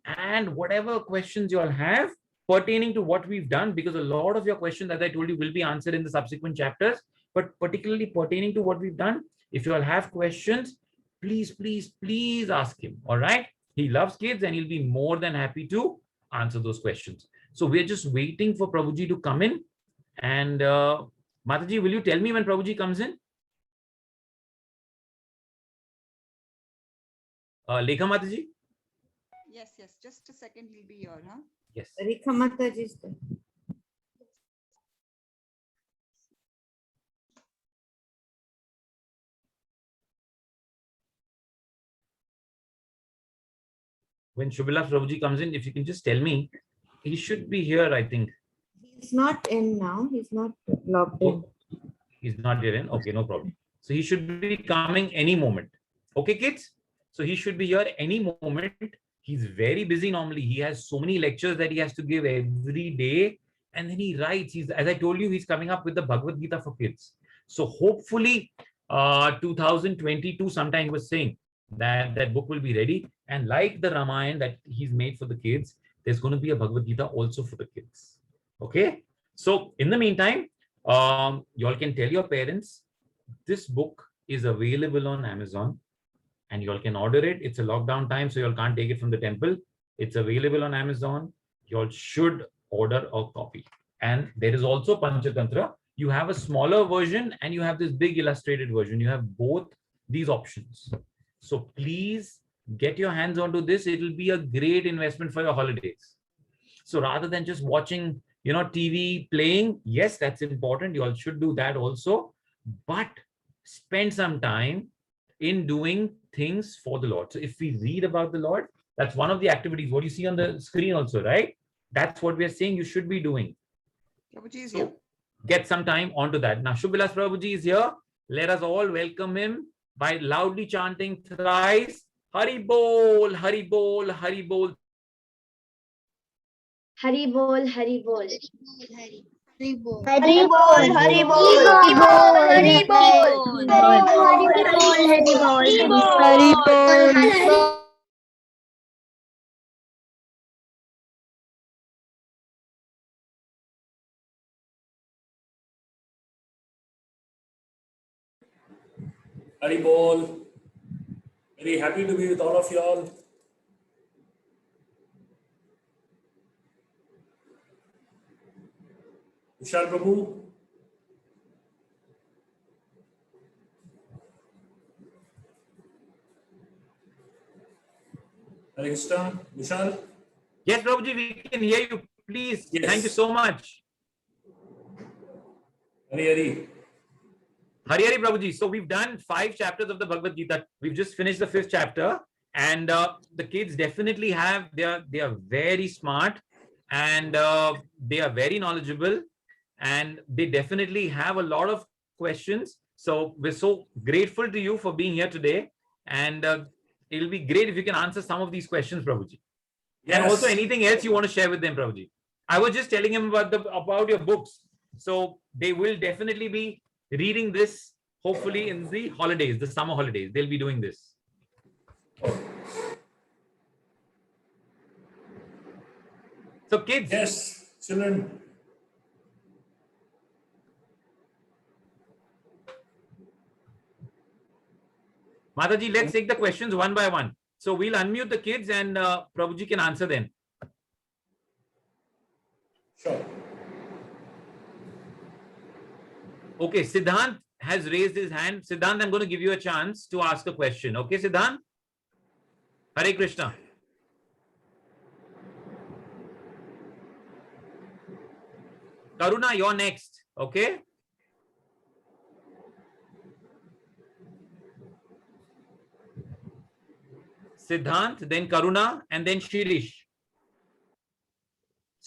And whatever questions you all have pertaining to what we've done, because a lot of your questions, as I told you, will be answered in the subsequent chapters, but particularly pertaining to what we've done, if you all have questions, please, please, please ask him. All right. He loves kids and he'll be more than happy to answer those questions. So we're just waiting for Prabhuji to come in. And Mataji, will you tell me when Prabhuji comes in? Lekha Mataji? Yes, just a second, he'll be here, huh? Yes. Rekha Mataji is there. When Shubhila Prabhuji comes in, if you can just tell me, he should be here, I think. He's not in now. He's not logged in. He's not here in. Okay, no problem. So he should be coming any moment. Okay, kids? So he should be here any moment. He's very busy normally. He has so many lectures that he has to give every day. And then he writes. As I told you, he's coming up with the Bhagavad Gita for kids. So hopefully 2022 sometime he was saying that that book will be ready. And like the Ramayana that he's made for the kids, there's going to be a Bhagavad Gita also for the kids. Okay. So in the meantime, you all can tell your parents this book is available on Amazon and you all can order it. It's a lockdown time, so you all can't take it from the temple. It's available on Amazon. You all should order a copy. And there is also Panchatantra. You have a smaller version and you have this big illustrated version. You have both these options. So please get your hands onto this. It will be a great investment for your holidays. So rather than just watching, TV playing, yes, that's important. You all should do that also. But spend some time in doing things for the Lord. So if we read about the Lord, that's one of the activities. What you see on the screen also, right? That's what we are saying you should be doing. Prabhuji is here. So get some time onto that. Now, Shubh Vilas Prabhuji is here. Let us all welcome him by loudly chanting thrice, Hari Bol, Hari Bol, Hari Bol. Hari Bol, Hari Bol. Hari Bol. Hari Bol, Hari Bol, Hari Bol, Hari Bol, Hari Bol, Hari Bol. Hari Bol. Very happy to be with all of you all. Vishal Prabhu. Hare Krishna. Vishal. Yes, Prabhuji, we can hear you. Please. Yes. Thank you so much. Hari Hari. Hari Hari Prabhuji. So we've done 5 chapters of the Bhagavad Gita. We've just finished the 5th chapter. And the kids definitely have, they are very smart and they are very knowledgeable and they definitely have a lot of questions. So we're so grateful to you for being here today. And it'll be great if you can answer some of these questions, Prabhuji. Yes. And also anything else you want to share with them, Prabhuji. I was just telling him about your books. So they will definitely be reading this, hopefully in the holidays, the summer holidays. They'll be doing this. So kids. Yes, children. Mataji, let's take the questions one by one. So we'll unmute the kids and Prabhuji can answer them. Sure. Okay, Siddhant has raised his hand. Siddhant, I'm going to give you a chance to ask a question. Okay, Siddhant? Hare Krishna. Karuna, you're next. Okay? Siddhant, then Karuna, and then Shirish.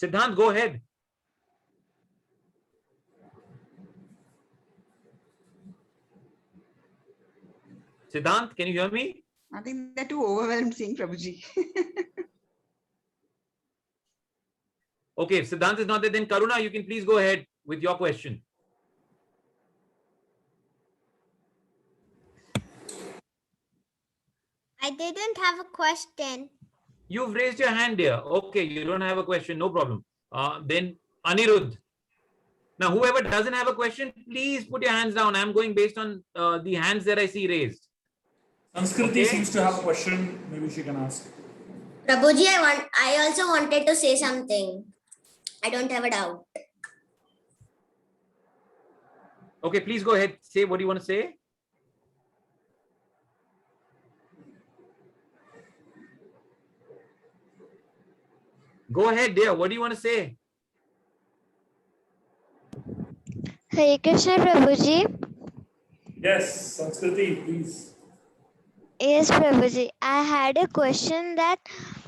Siddhant, go ahead. Siddhant, can you hear me? I think they're too overwhelmed seeing Prabhuji. Okay, if Siddhant is not there, then Karuna, you can please go ahead with your question. I didn't have a question. You've raised your hand here. Okay, you don't have a question, no problem. Then Anirudh. Now, whoever doesn't have a question, please put your hands down. I'm going based on the hands that I see raised. Sanskriti Okay. seems to have a question. Maybe she can ask. Prabhuji, I also wanted to say something. I don't have a doubt. Okay, please go ahead. Say what you want to say. Go ahead, dear. What do you want to say? Hare Krishna Prabhuji. Yes, Sanskriti, please. Yes, Prabhuji. I had a question that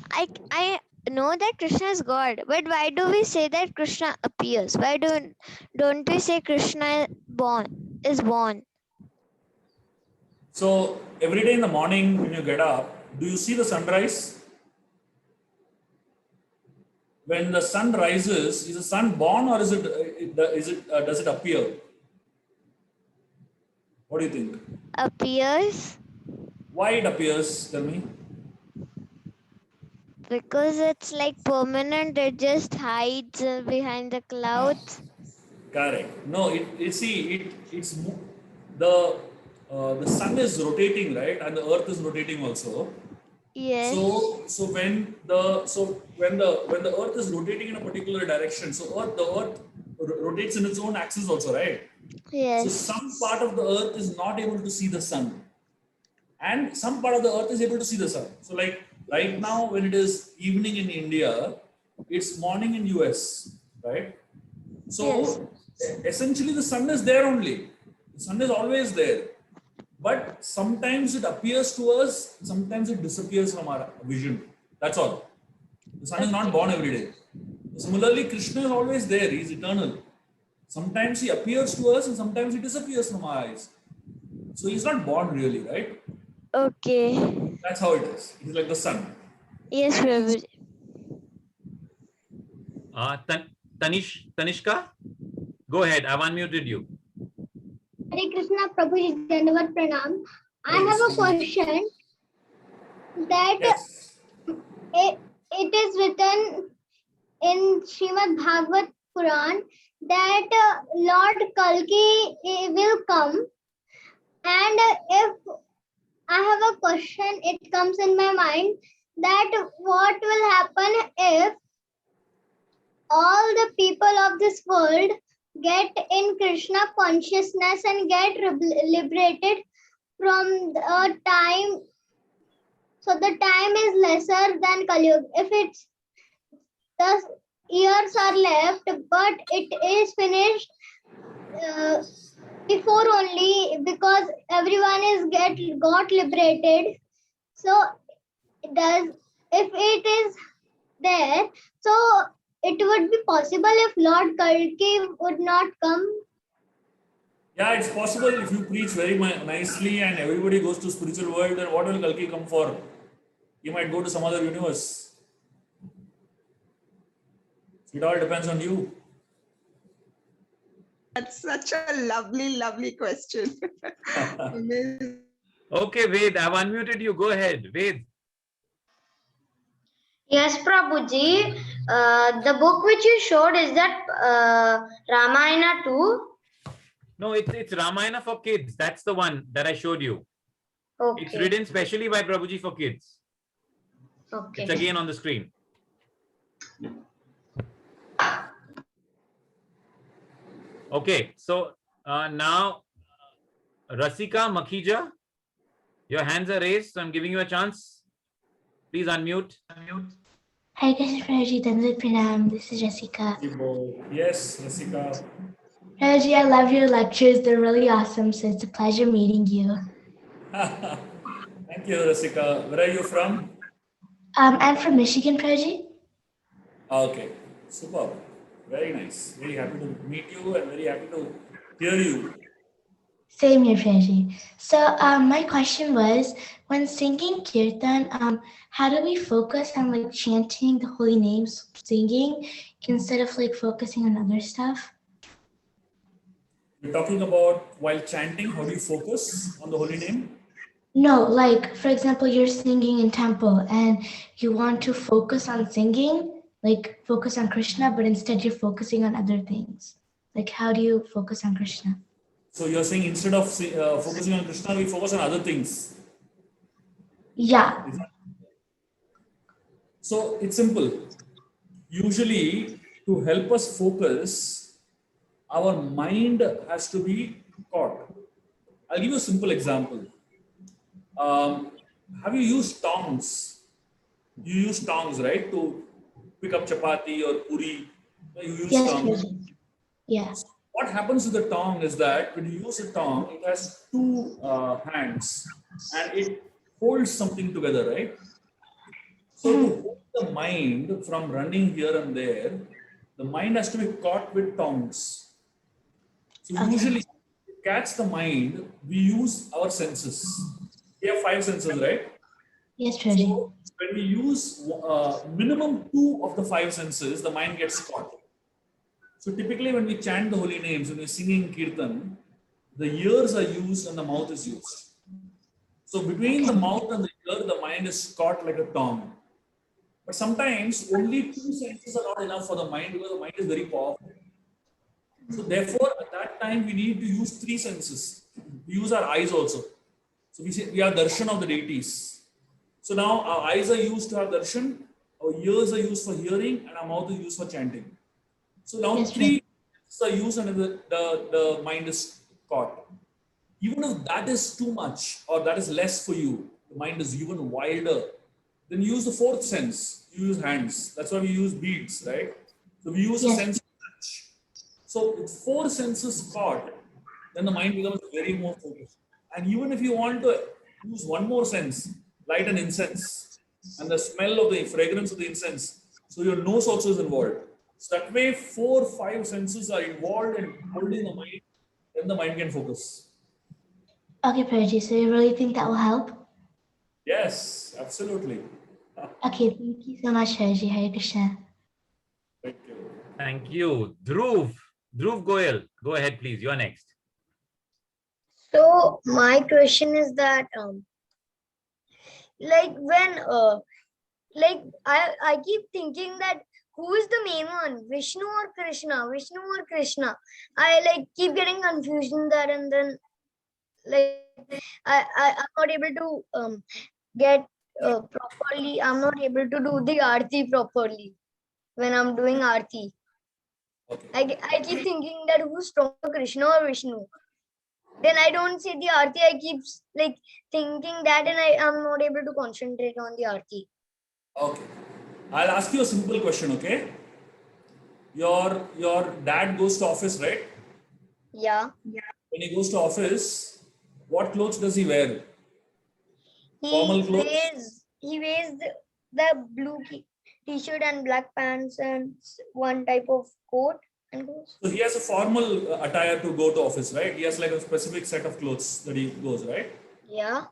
I know that Krishna is God, but why do we say that Krishna appears? Why don't we say Krishna is born? So every day in the morning when you get up, do you see the sunrise? When the sun rises, is the sun born or does it appear? What do you think? Appears. Why it appears? Tell me. Because it's like permanent, it just hides behind the clouds. Correct. No, the sun is rotating, right, and the earth is rotating also. Yes. When the earth is rotating in a particular direction, so the earth rotates in its own axis also, right? Yes. So some part of the earth is not able to see the sun, and some part of the earth is able to see the sun. So like right now, when it is evening in India, it's morning in US, right? So essentially the sun is there only. The sun is always there. But sometimes it appears to us, sometimes it disappears from our vision. That's all. The sun is not born every day. Similarly, Krishna is always there. He is eternal. Sometimes he appears to us and sometimes he disappears from our eyes. So he's not born really, right? Okay. That's how it is. He's like the sun. Yes, Prabhuji. Tanishka, go ahead. I've unmuted you. Hare Krishna, Prabhuji, Dandavat Pranam. I have a question that it is written in Srimad Bhagavat Puran that Lord Kalki will come, and if I have a question, it comes in my mind that what will happen if all the people of this world get in Krishna consciousness and get liberated from the time. So the time is lesser than Kali Yuga. If it's the years are left, but it is finished before only because everyone is got liberated. So if it is there, so it would be possible if Lord Kalki would not come. Yeah, it's possible if you preach very nicely and everybody goes to spiritual world, then what will Kalki come for? He might go to some other universe. It all depends on you. That's such a lovely, lovely question. Okay, Ved, I've unmuted you. Go ahead, Ved. Yes, Prabhuji. The book which you showed, is that Ramayana too? No, it's Ramayana for kids. That's the one that I showed you. Okay. It's written specially by Prabhuji for kids. Okay. It's again on the screen. Okay, so now Rasika Makhija, your hands are raised, so I'm giving you a chance. Please unmute. Hi, Krishna Prabhuji, Dandavat Pranam. This is Jessica. Yes, Rasika. Prabhuji, I love your lectures. They're really awesome, so it's a pleasure meeting you. Thank you, Rasika. Where are you from? I'm from Michigan, Prabhuji. Okay, super. Very nice. Very happy to meet you and very happy to hear you. Same here, Prabhuji. So my question was, when singing kirtan, how do we focus on like chanting the holy names, singing, instead of like focusing on other stuff? You're talking about while chanting, how do you focus on the holy name? No, like for example, you're singing in temple and you want to focus on singing, like focus on Krishna, but instead you're focusing on other things. Like how do you focus on Krishna? So you're saying instead of focusing on Krishna, we focus on other things. Yeah. So it's simple. Usually to help us focus, our mind has to be caught. I'll give you a simple example. Have you used tongs? You use tongs, right? To pick up chapati or puri. You use tongs. Yeah. What happens with the tong is that when you use a tong, it has two hands and it holds something together, right? So to hold the mind from running here and there, the mind has to be caught with tongs. So usually to catch the mind, we use our senses. We have 5 senses, right? Yes, Prabhuji. So when we use minimum 2 of the 5 senses, the mind gets caught. So typically when we chant the holy names, when we're singing kirtan, the ears are used and the mouth is used. So between the mouth and the ear, the mind is caught like a tongue. But sometimes only 2 senses are not enough for the mind because the mind is very powerful. So therefore, at that time, we need to use 3 senses. We use our eyes also. So we say we are darshan of the deities. So now our eyes are used to have darshan, our ears are used for hearing, and our mouth is used for chanting. So now Yes, 3 senses are used and the mind is caught. Even if that is too much or that is less for you, the mind is even wilder, then use the 4th sense. You use hands. That's why we use beads, right? So we use a sense of touch. So with 4 senses caught, then the mind becomes very more focused. And even if you want to use one more sense, light and incense, and the smell of the fragrance of the incense, so your nose also is involved. So that way 4, 5 senses are involved in holding the mind, then the mind can focus. Okay, Prabhuji, so you really think that will help? Yes, absolutely. Okay, thank you so much, Prabhuji. Hare Krishna. Thank you. Thank you. Dhruv Goyal, go ahead, please. You're next. So my question is that like when like I keep thinking that who is the main one, Vishnu or Krishna? I like keep getting confused in that, and then like I'm not able to get properly. I'm not able to do the aarti properly when I'm doing aarti. I keep thinking that who's stronger, Krishna or Vishnu? Then I don't see the aarti. I keep like thinking that, and I am not able to concentrate on the aarti. Okay. I'll ask you a simple question, okay? Your dad goes to office, right? Yeah. When he goes to office, what clothes does he wear? Formal clothes? He wears the blue t-shirt and black pants and one type of coat and goes. So he has a formal attire to go to office, right? He has like a specific set of clothes that he goes, right? Yeah.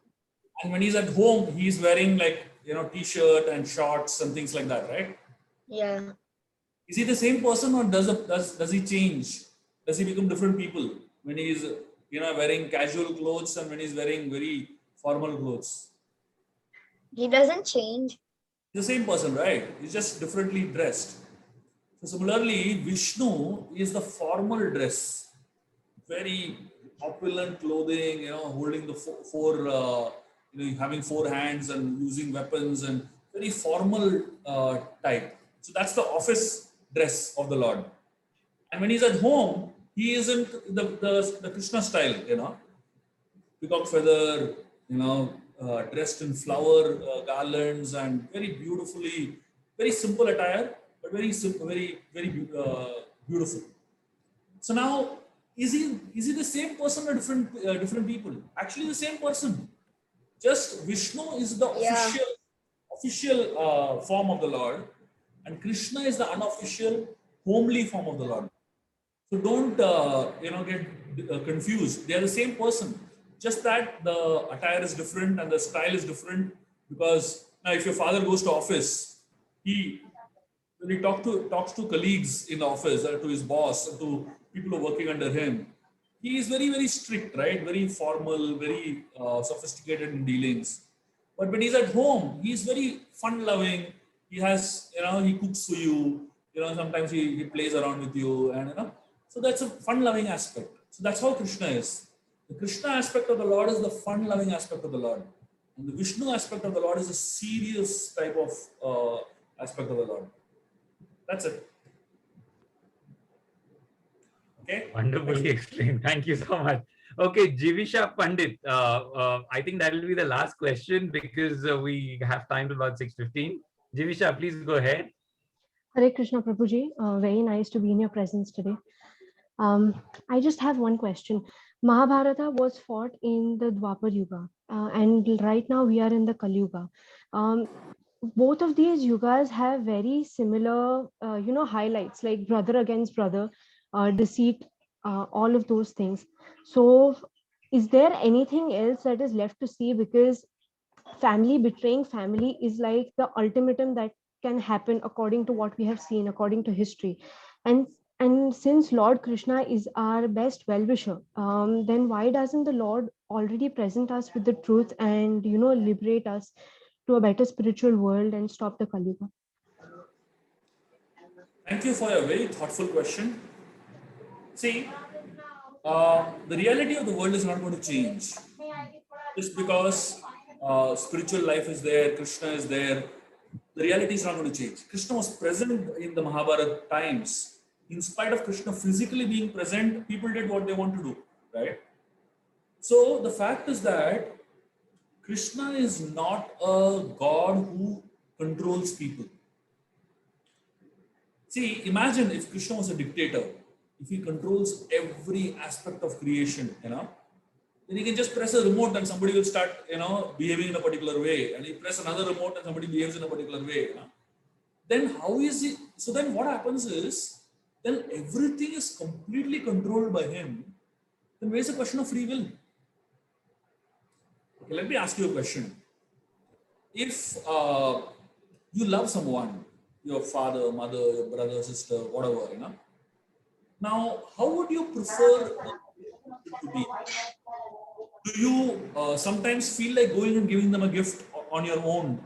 And when he's at home, he's wearing like, t-shirt and shorts and things like that, right? Yeah. Is he the same person or does he change? Does he become different people when he's wearing casual clothes and when he's wearing very formal clothes? He doesn't change. He's the same person, right? He's just differently dressed. So similarly, Vishnu is the formal dress, very opulent clothing, holding the four having 4 hands and using weapons and very formal type. So that's the office dress of the Lord. And when he's at home, he isn't the Krishna style, peacock feather, dressed in flower garlands and very beautifully, very simple attire, but very simple, very beautiful. So now, is he the same person or different people? Actually, the same person. Just Vishnu is the official form of the Lord, and Krishna is the unofficial, homely form of the Lord. So don't get confused. They are the same person. Just that the attire is different and the style is different. Because now, if your father goes to office, when he talks to colleagues in the office, or to his boss, or to people who are working under him, he is very, very strict, right? Very formal, very sophisticated in dealings. But when he's at home, he's very fun-loving. He has, he cooks for you. Sometimes he plays around with you, and so that's a fun-loving aspect. So that's how Krishna is. The Krishna aspect of the Lord is the fun-loving aspect of the Lord, and the Vishnu aspect of the Lord is a serious type of aspect of the Lord. That's it. Okay. Wonderfully explained. Thank you so much. Okay, Jivisha Pandit. I think that will be the last question because we have time to about 6:15. Jivisha, please go ahead. Hare Krishna Prabhuji. Very nice to be in your presence today. I just have one question. Mahabharata was fought in the Dwapar Yuga, and right now we are in the Kali Yuga. Both of these yugas have very similar, highlights like brother against brother, deceit, all of those things. So, is there anything else that is left to see? Because family betraying family is like the ultimatum that can happen according to what we have seen, according to history. And since Lord Krishna is our best well-wisher, then why doesn't the Lord already present us with the truth and, liberate us to a better spiritual world and stop the Kali Yuga? Thank you for a very thoughtful question. See, the reality of the world is not going to change. Just because spiritual life is there, Krishna is there, the reality is not going to change. Krishna was present in the Mahabharata times. In spite of Krishna physically being present, people did what they want to do, right? So the fact is that Krishna is not a god who controls people. See, imagine if Krishna was a dictator, if he controls every aspect of creation, then he can just press a remote and somebody will start, behaving in a particular way. And he press another remote and somebody behaves in a particular way. Then how is he? So then what happens is, then everything is completely controlled by him. Then where's the question of free will? Okay, let me ask you a question. If you love someone, your father, mother, your brother, sister, whatever, now how would you prefer it to be? Do you sometimes feel like going and giving them a gift on your own,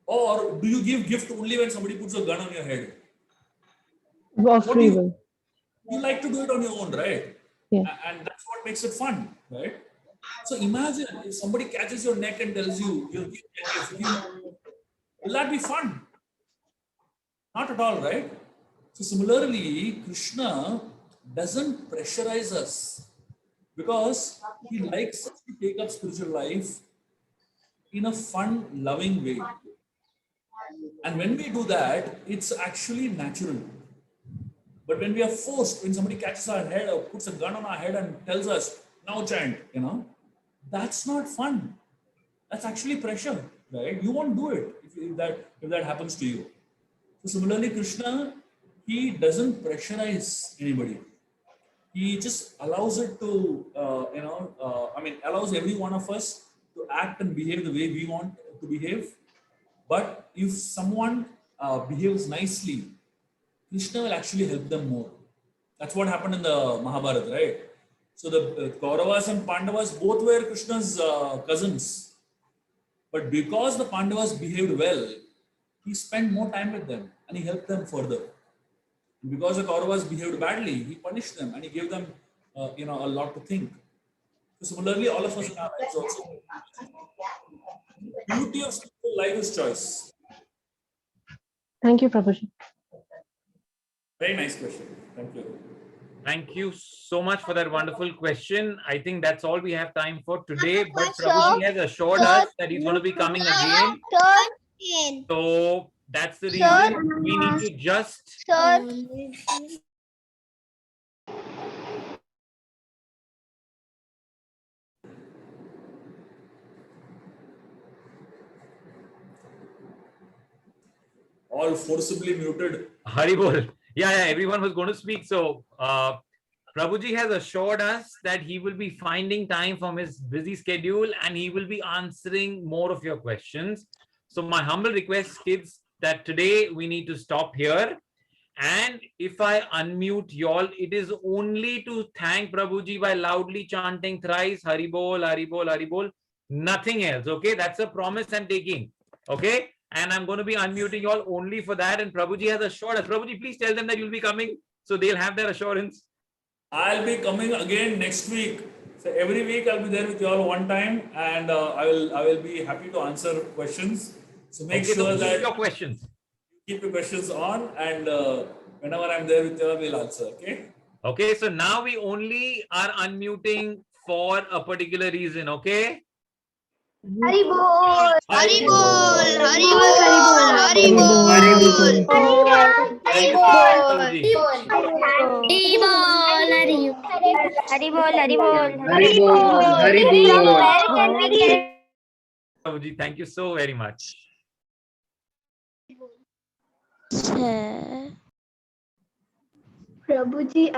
or do you give gift only when somebody puts a gun on your head? Free will. You like to do it on your own, right? Yeah. And that's what makes it fun, right? So imagine if somebody catches your neck and tells you, you'll give a gift, will that be fun? Not at all, right? So similarly, Krishna doesn't pressurize us because he likes us to take up spiritual life in a fun, loving way. And when we do that, it's actually natural. But when we are forced, when somebody catches our head or puts a gun on our head and tells us, now chant, that's not fun. That's actually pressure, right? You won't do it if that happens to you. So similarly, Krishna, he doesn't pressurize anybody. He just allows it to, allows every one of us to act and behave the way we want to behave. But if someone behaves nicely, Krishna will actually help them more. That's what happened in the Mahabharata, right? So the Kauravas and Pandavas both were Krishna's cousins. But because the Pandavas behaved well, he spent more time with them and he helped them further. Because the Kauravas behaved badly, he punished them and he gave them, a lot to think. So similarly, all of us in our lives also. Beauty of spiritual life is choice. Thank you, Prabhuji. Very nice question. Thank you. Thank you so much for that wonderful question. I think that's all we have time for today. But Prabhuji has assured us that he's going to be coming again. So that's the reason we need to just. All forcibly muted. Haribol. Yeah, everyone was going to speak. So Prabhuji has assured us that he will be finding time from his busy schedule and he will be answering more of your questions. So my humble request, kids, that today we need to stop here. And if I unmute y'all, it is only to thank Prabhuji by loudly chanting thrice, Haribol, Haribol, Haribol, nothing else. Okay, that's a promise I'm taking. Okay. And I'm going to be unmuting you all only for that. And Prabhuji has assured us. Prabhuji, please tell them that you'll be coming so they'll have their assurance. I'll be coming again next week. So every week I'll be there with you all one time, and I will be happy to answer questions. So make sure that keep your questions. Keep your questions on, and whenever I'm there with you all, we'll answer. Okay. Okay. So now we only are unmuting for a particular reason. Okay. Haribol! Haribol! Haribol! Haribol! Prabhuji, thank you so very much. Prabhuji,